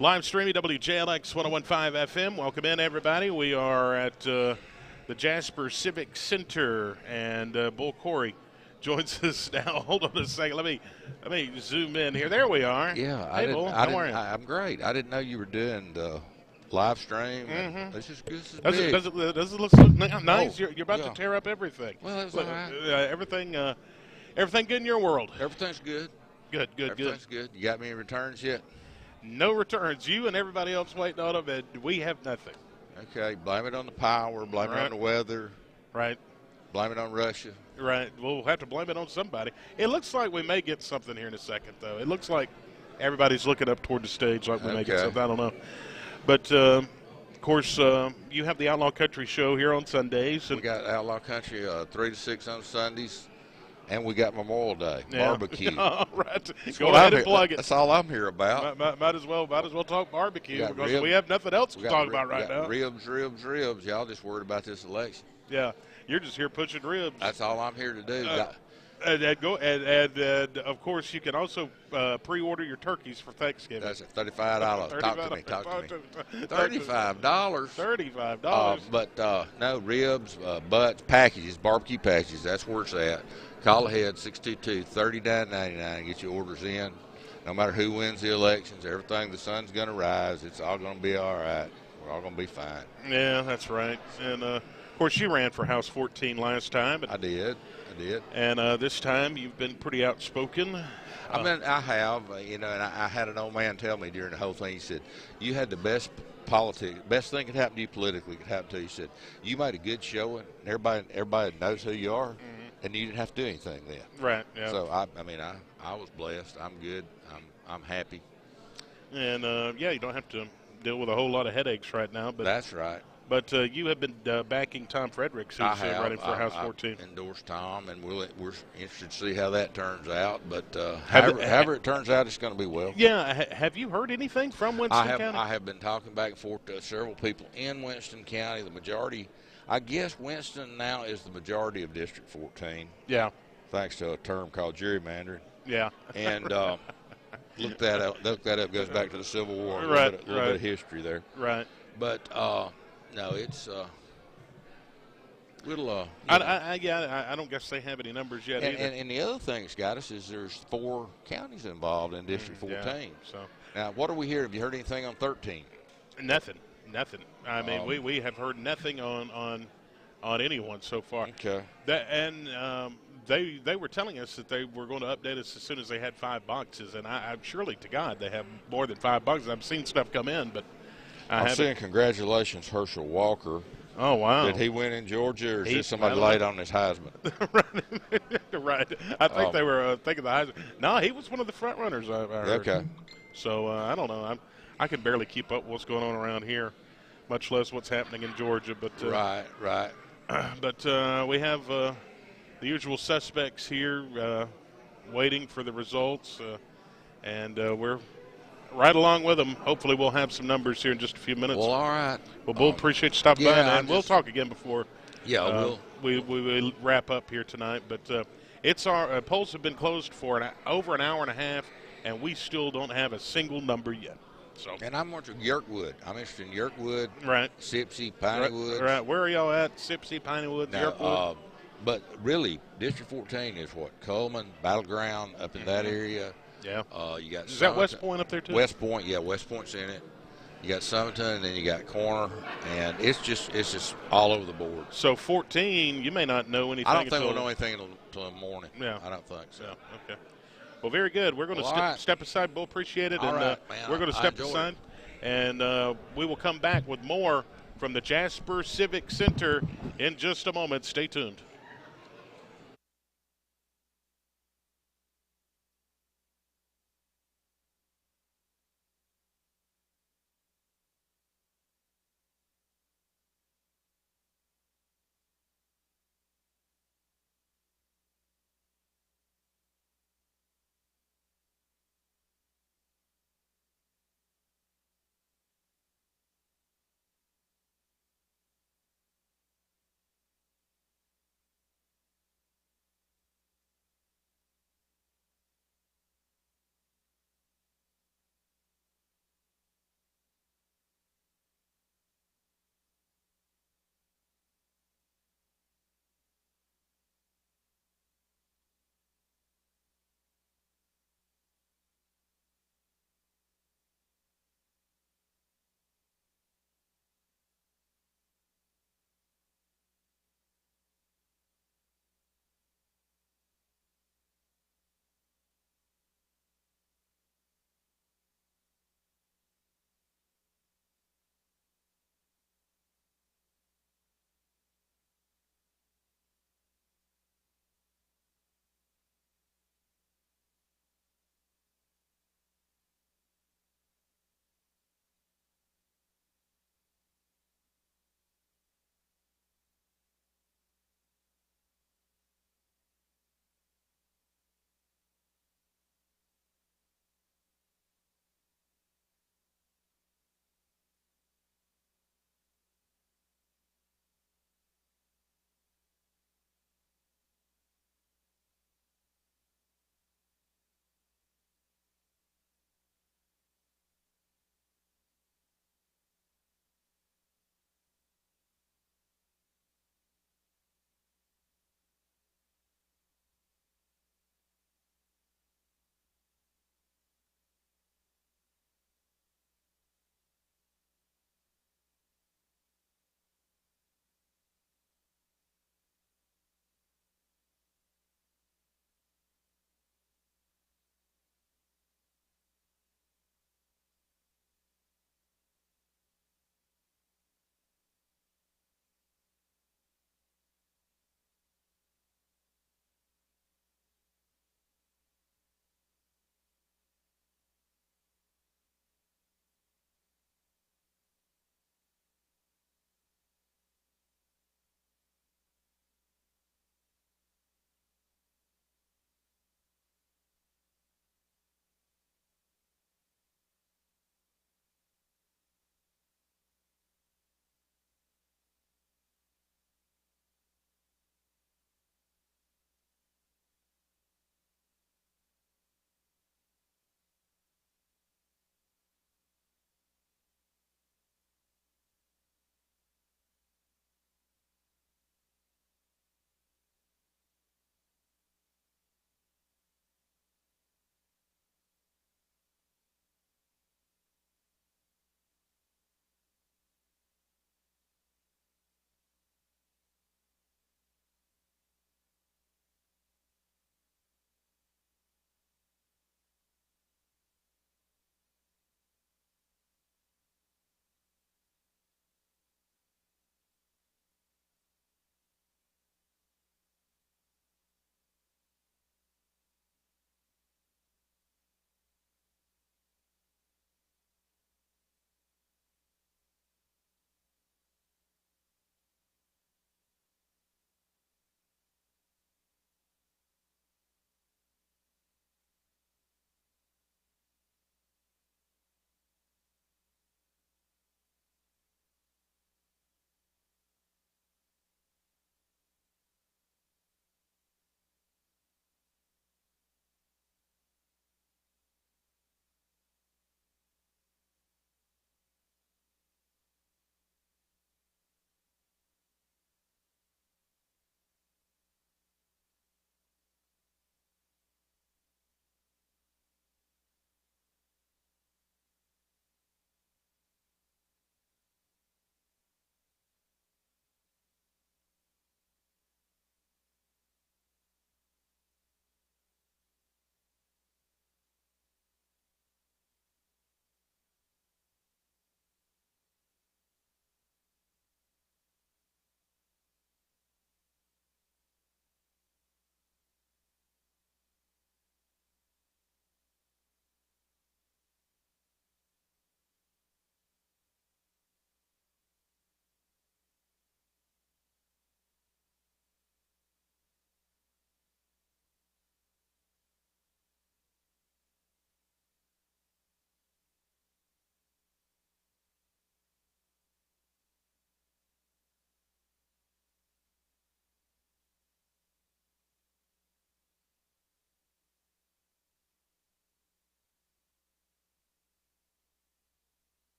Live streaming WJLX 101.5 FM. Welcome in, everybody. We are at the Jasper Civic Center, and Bull Corey joins us now. Hold on a second. Let me zoom in here. There we are. Yeah, hey, Bull, how are you? I'm great. I didn't know you were doing the live stream. Mm-hmm. And this is Does it, big. does it look nice? Oh, You're about to yeah. tear up everything. Well, it's all Look, right. everything good in your world. Everything's good. Good, good, good. Everything's good. You got me any returns yet? No returns. You and everybody else waiting on them, and we have nothing. Okay. Blame it on the power. Blame it on the weather. Right. Blame it on Russia. Right. We'll have to blame it on somebody. It looks like we may get something here in a second, though. It looks like everybody's looking up toward the stage like we may get something. I don't know. But, of course, you have the Outlaw Country Show here on Sundays. And we got Outlaw Country 3 to 6 on Sundays, and we got Memorial Day barbecue. All right. Go ahead and plug it. That's all I'm here about. Might as well talk barbecue because we have nothing else to talk about right now. Ribs. Y'all just worried about this election. Yeah. You're just here pushing ribs. That's all I'm here to do. And of course, you can also pre-order your turkeys for Thanksgiving. That's at $35. Talk to me. $35. $35. But no, ribs, butts, packages, barbecue packages. That's where it's at. Call ahead, 622-3999. Get your orders in. No matter who wins the elections, everything, the sun's going to rise. It's all going to be all right. We're all going to be fine. Yeah, that's right. And, of course, you ran for House 14 last time. I did. And this time you've been pretty outspoken. I have, and I had an old man tell me during the whole thing, he said, you had the best thing could happen to you politically could happen to you. He said, you made a good showing, and everybody knows who you are, and you didn't have to do anything then. Right, yeah. So, I was blessed. I'm good. I'm happy. And, you don't have to deal with a whole lot of headaches right now. But that's right. But you have been backing Tom Fredericks, who's running for House 14. I endorsed Tom, and we're interested to see how that turns out. But however it turns out, it's going to be well. Yeah. Have you heard anything from Winston County? I have been talking back and forth to several people in Winston County. The majority, I guess Winston now is the majority of District 14. Yeah. Thanks to a term called gerrymandering. Yeah. And look that up. Goes back to the Civil War. Right. A little bit of history there. Right. But no, it's I don't guess they have any numbers yet either. And the other thing that's got us is there's 4 counties involved in District 14. Yeah, so now, what are we hearing? Have you heard anything on 13? Nothing. I mean, we have heard nothing on anyone so far. Okay. They were telling us that they were going to update us as soon as they had 5 boxes, and I'm surely to God they have more than 5 boxes. I've seen stuff come in, but I'm saying congratulations, Herschel Walker. Oh, wow. Did he win in Georgia, or is somebody laid on his Heisman? Right. I think they were thinking the Heisman. No, he was one of the front runners, I heard. Okay. So, I don't know. I can barely keep up with what's going on around here, much less what's happening in Georgia. But Right. But we have the usual suspects here waiting for the results, and we're right along with them. Hopefully we'll have some numbers here in just a few minutes. Well, all right. Well, we'll appreciate you stopping by, and we'll talk again before we wrap up here tonight. But it's our polls have been closed for over an hour and a half, and we still don't have a single number yet. So. And I'm watching Yerkwood. I'm interested in Yerkwood, right? Sipsey, Pineywood. Right. Where are y'all at? Sipsey, Pineywood, Yerkwood? But really, District 14 is what? Coleman, Battleground, up in that area. Yeah. You got is that West Point up there too? West Point, yeah. West Point's in it. You got Summerton, and then you got Corner, and it's just all over the board. So 14, you may not know anything. I don't think we'll know anything until the morning. Yeah. I don't think so. Yeah. Okay. Well, very good. We're going to step aside. We'll appreciate it. All and right, man. We're going to step aside. And we will come back with more from the Jasper Civic Center in just a moment. Stay tuned.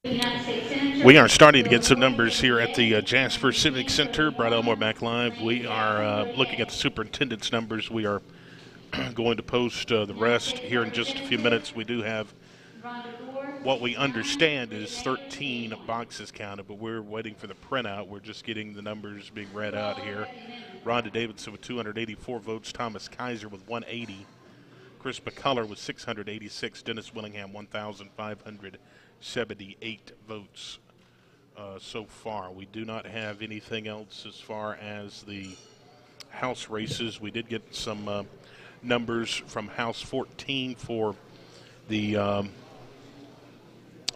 We are starting to get some numbers here at the Jasper Civic Center. Brett Elmore back live. We are looking at the superintendent's numbers. We are going to post the rest here in just a few minutes. We do have what we understand is 13 boxes counted, but we're waiting for the printout. We're just getting the numbers being read out here. Rhonda Davidson with 284 votes. Thomas Kaiser with 180. Chris McCullough with 686. Dennis Willingham 1,578 votes so far. We do not have anything else as far as the House races. We did get some numbers from House 14 for the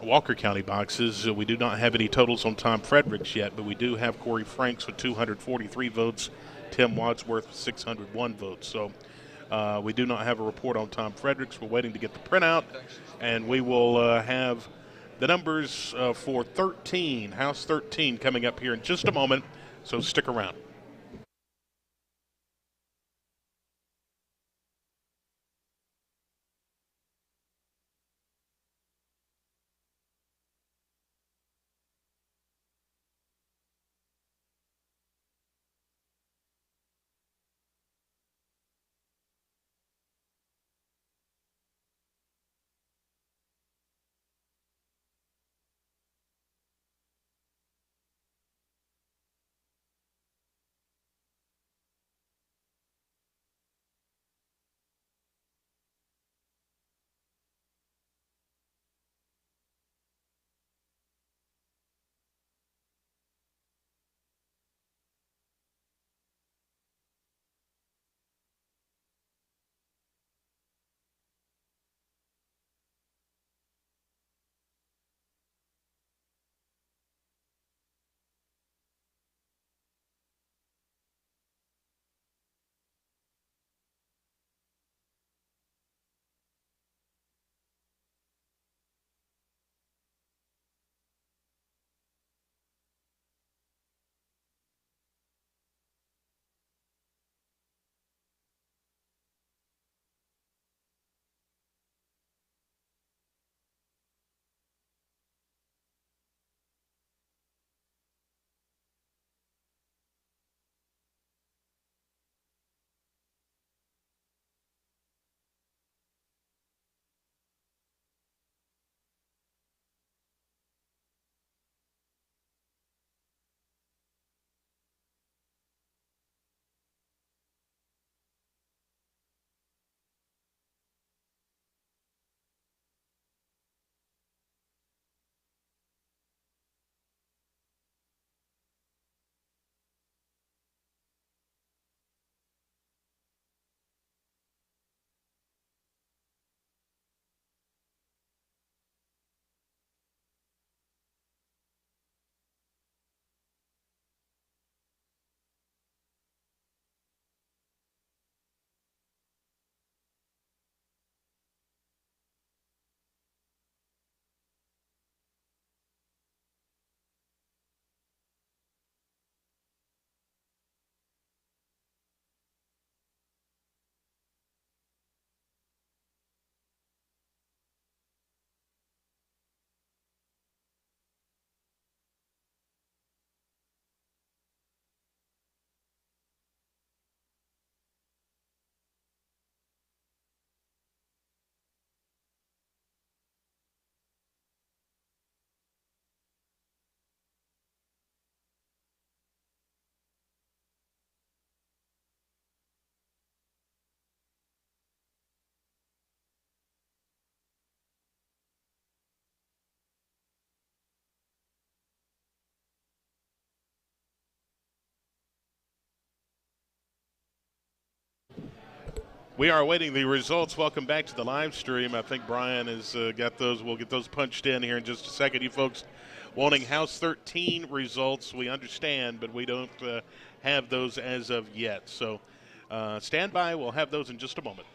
Walker County boxes. We do not have any totals on Tom Fredericks yet, but we do have Corey Franks with 243 votes, Tim Wadsworth with 601 votes. So we do not have a report on Tom Fredericks. We're waiting to get the printout, and we will have the numbers for 13, House 13, coming up here in just a moment, so stick around. We are awaiting the results. Welcome back to the live stream. I think Brian has got those. We'll get those punched in here in just a second. You folks wanting House 13 results, we understand, but we don't have those as of yet. So stand by. We'll have those in just a moment.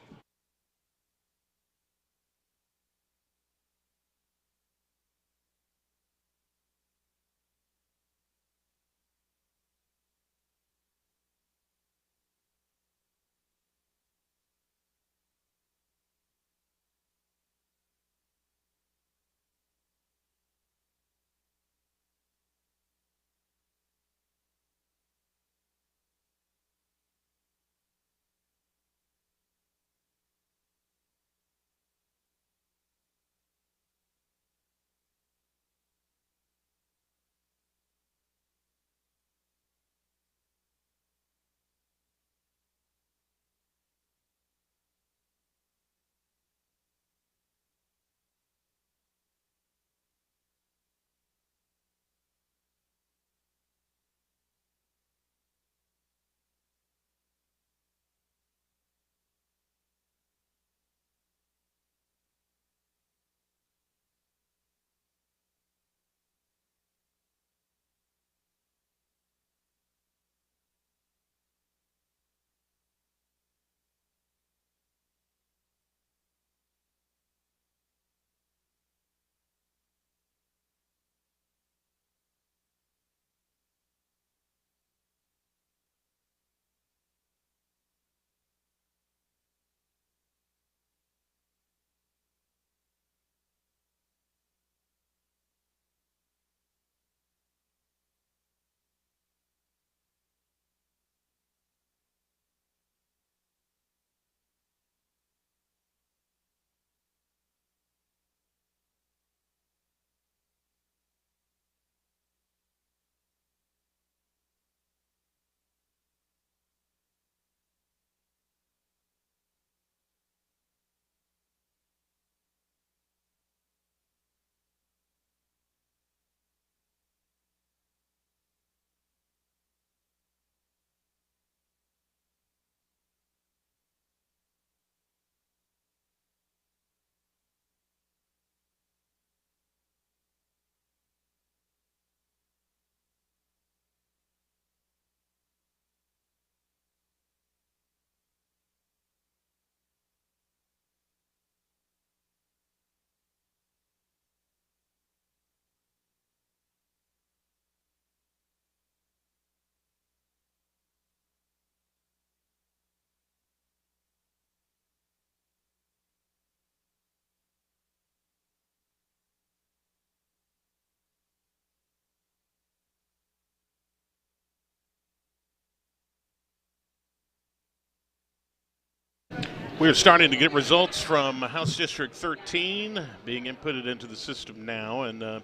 We're starting to get results from House District 13 being inputted into the system now, and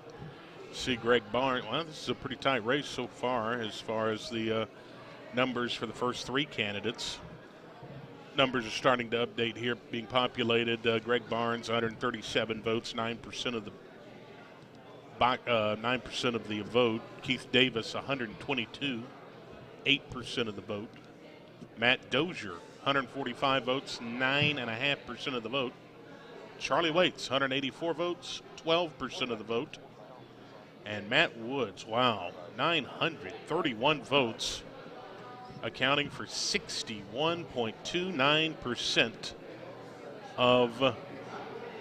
see Greg Barnes. Well, this is a pretty tight race so far as the numbers for the first three candidates. Numbers are starting to update here, being populated. Greg Barnes, 137 votes, 9% of the 9% of the vote. Keith Davis, 122, 8% of the vote. Matt Dozier, 145 votes, 9.5% of the vote. Charlie Waits, 184 votes, 12% of the vote. And Matt Woods, wow, 931 votes, accounting for 61.29% of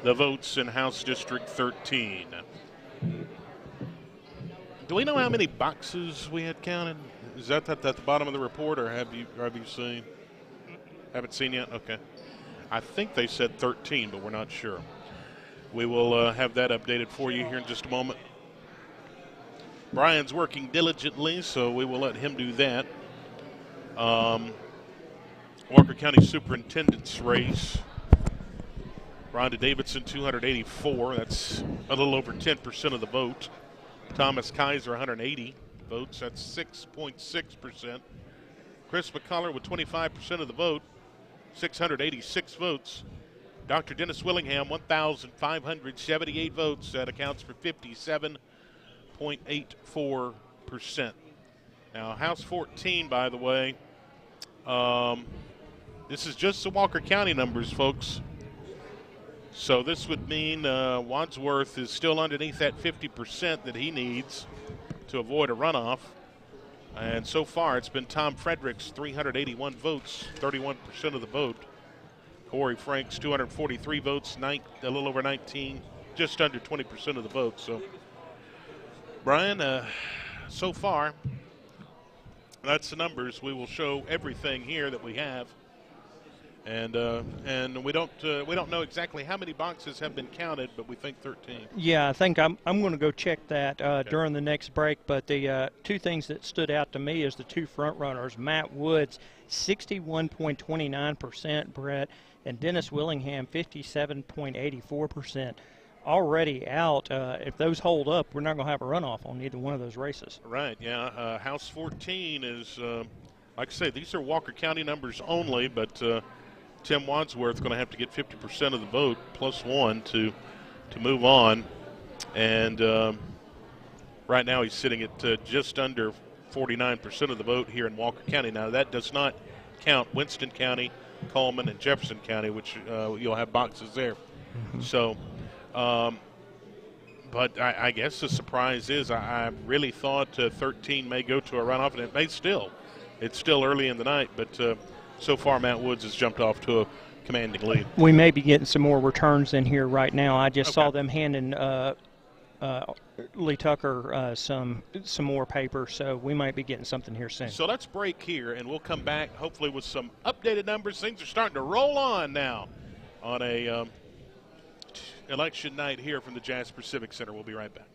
the votes in House District 13. Do we know how many boxes we had counted? Is that at the bottom of the report, or have you seen? Haven't seen yet? Okay. I think they said 13, but we're not sure. We will have that updated for you here in just a moment. Brian's working diligently, so we will let him do that. Walker County Superintendent's race. Rhonda Davidson, 284. That's a little over 10% of the vote. Thomas Kaiser, 180 votes. That's 6.6%. Chris McCullough with 25% of the vote, 686 votes. Dr. Dennis Willingham, 1,578 votes. That accounts for 57.84%. Now, House 14, by the way, this is just the Walker County numbers, folks. So this would mean Wadsworth is still underneath that 50% that he needs to avoid a runoff. And so far, it's been Tom Fredericks, 381 votes, 31% of the vote. Corey Franks, 243 votes, a little over 19, just under 20% of the vote. So, Brian, so far, that's the numbers. We will show everything here that we have. And we don't know exactly how many boxes have been counted, but we think 13. Yeah, I think I'm going to go check that during the next break. But the two things that stood out to me is the two front runners, Matt Woods, 61.29%, Brett, and Dennis Willingham, 57.84%. Already out. If those hold up, we're not going to have a runoff on either one of those races. Right. Yeah. House 14 is, like I say, these are Walker County numbers only, but. Tim Wadsworth going to have to get 50% of the vote plus one to move on. And right now he's sitting at just under 49% of the vote here in Walker County. Now, that does not count Winston County, Coleman, and Jefferson County, which you'll have boxes there. Mm-hmm. So, but I guess the surprise is I really thought 13 may go to a runoff, and it may still. It's still early in the night, but so far, Matt Woods has jumped off to a commanding lead. We may be getting some more returns in here right now. I just saw them handing Lee Tucker some more paper, so we might be getting something here soon. So let's break here, and we'll come back hopefully with some updated numbers. Things are starting to roll on now on a election night here from the Jasper Civic Center. We'll be right back.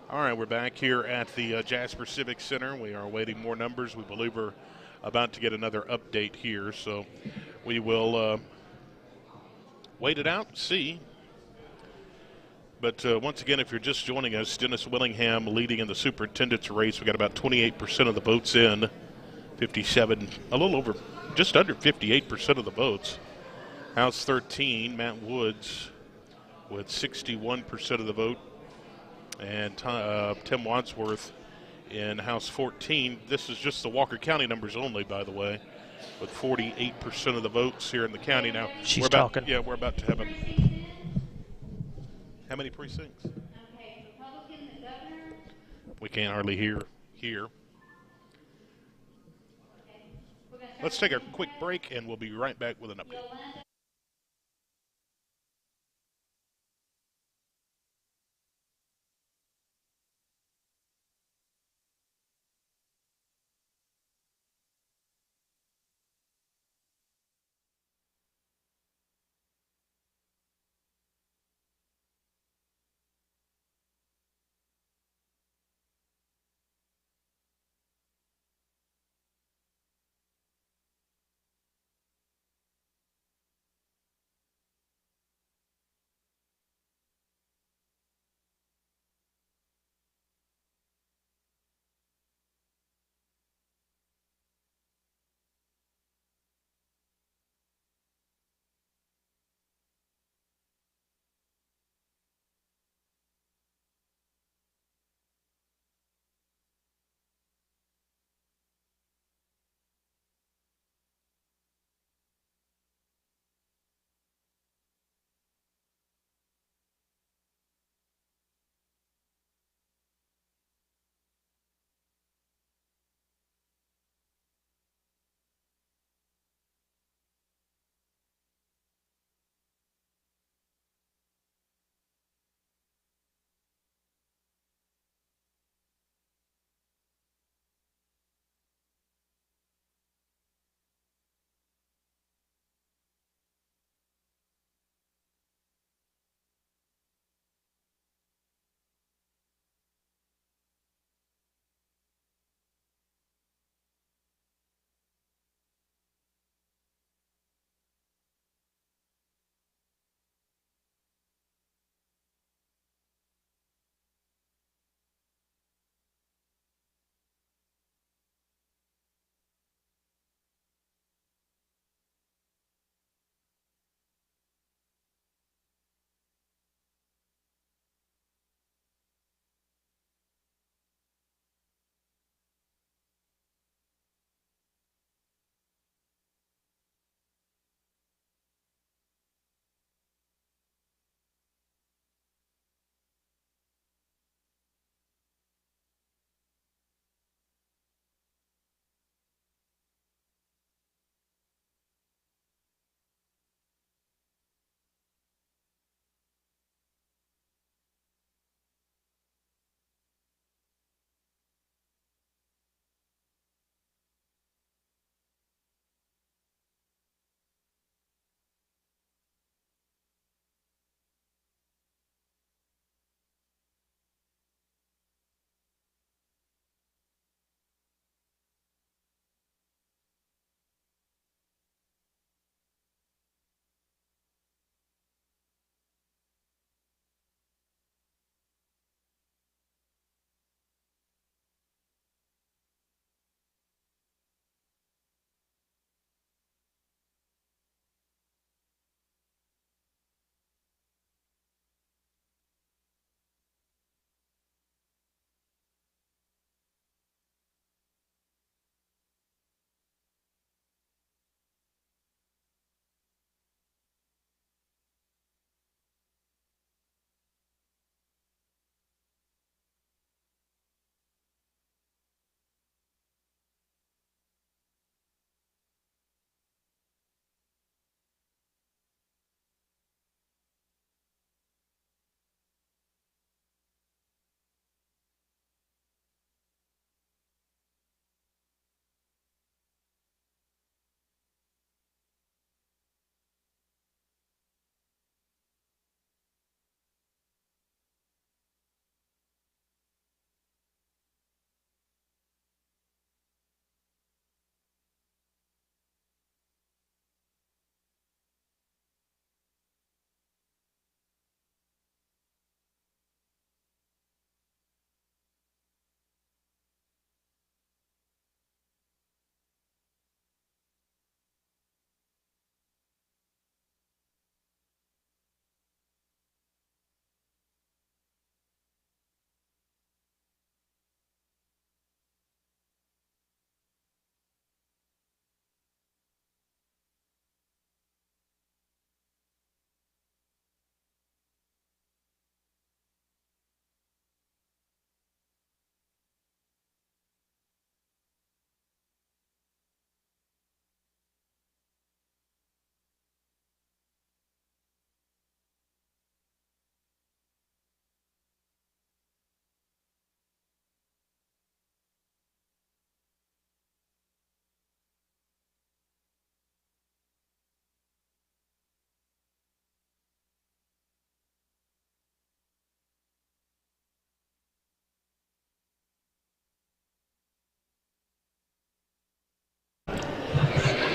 All right, we're back here at the Jasper Civic Center. We are awaiting more numbers. We believe we're about to get another update here, so we will wait it out and see. But once again, if you're just joining us, Dennis Willingham leading in the superintendent's race. We got about 28% of the votes in, 57, a little over, just under 58% of the votes. House 13, Matt Woods with 61% of the vote. And Tim Wadsworth in House 14. This is just the Walker County numbers only, by the way, with 48% of the votes here in the county. Now, She's talking. Yeah, we're about to have a. How many precincts? We can't hardly hear here. Let's take a quick break, and we'll be right back with an update.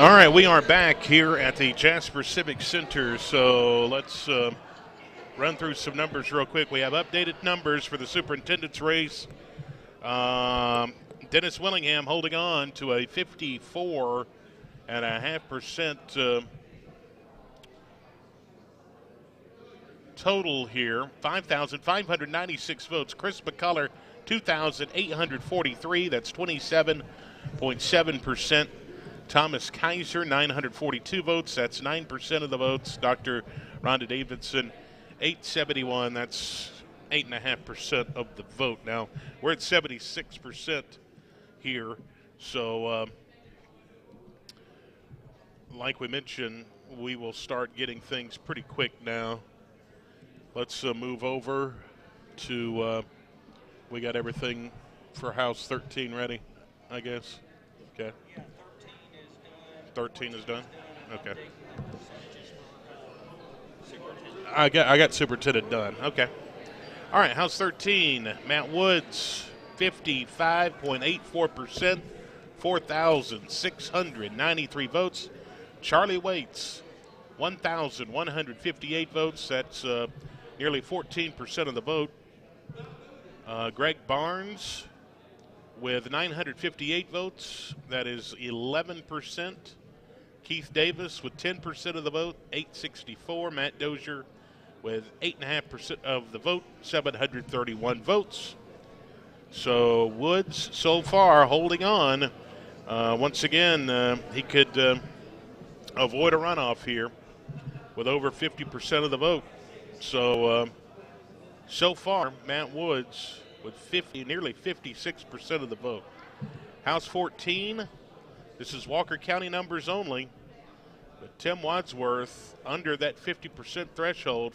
All right, we are back here at the Jasper Civic Center, so let's run through some numbers real quick. We have updated numbers for the superintendent's race. Dennis Willingham holding on to a 54.5% total here. 5,596 votes. Chris McCullough, 2,843. That's 27.7%. Thomas Kaiser, 942 votes. That's 9% of the votes. Dr. Rhonda Davidson, 871. That's 8.5% of the vote. Now, we're at 76% here. So, like we mentioned, we will start getting things pretty quick now. Let's move over to, we got everything for House 13 ready, I guess. Okay. 13 is done? Okay. I got superintendent done. Okay. All right, House 13, Matt Woods, 55.84%, 4,693 votes. Charlie Waits, 1,158 votes. That's nearly 14% of the vote. Greg Barnes with 958 votes. That is 11%. Keith Davis with 10% of the vote, 864. Matt Dozier with 8.5% of the vote, 731 votes. So Woods so far holding on. Once again, he could avoid a runoff here with over 50% of the vote. So, so far, Matt Woods with nearly 56% of the vote. House 14, this is Walker County numbers only. But Tim Wadsworth under that 50% threshold,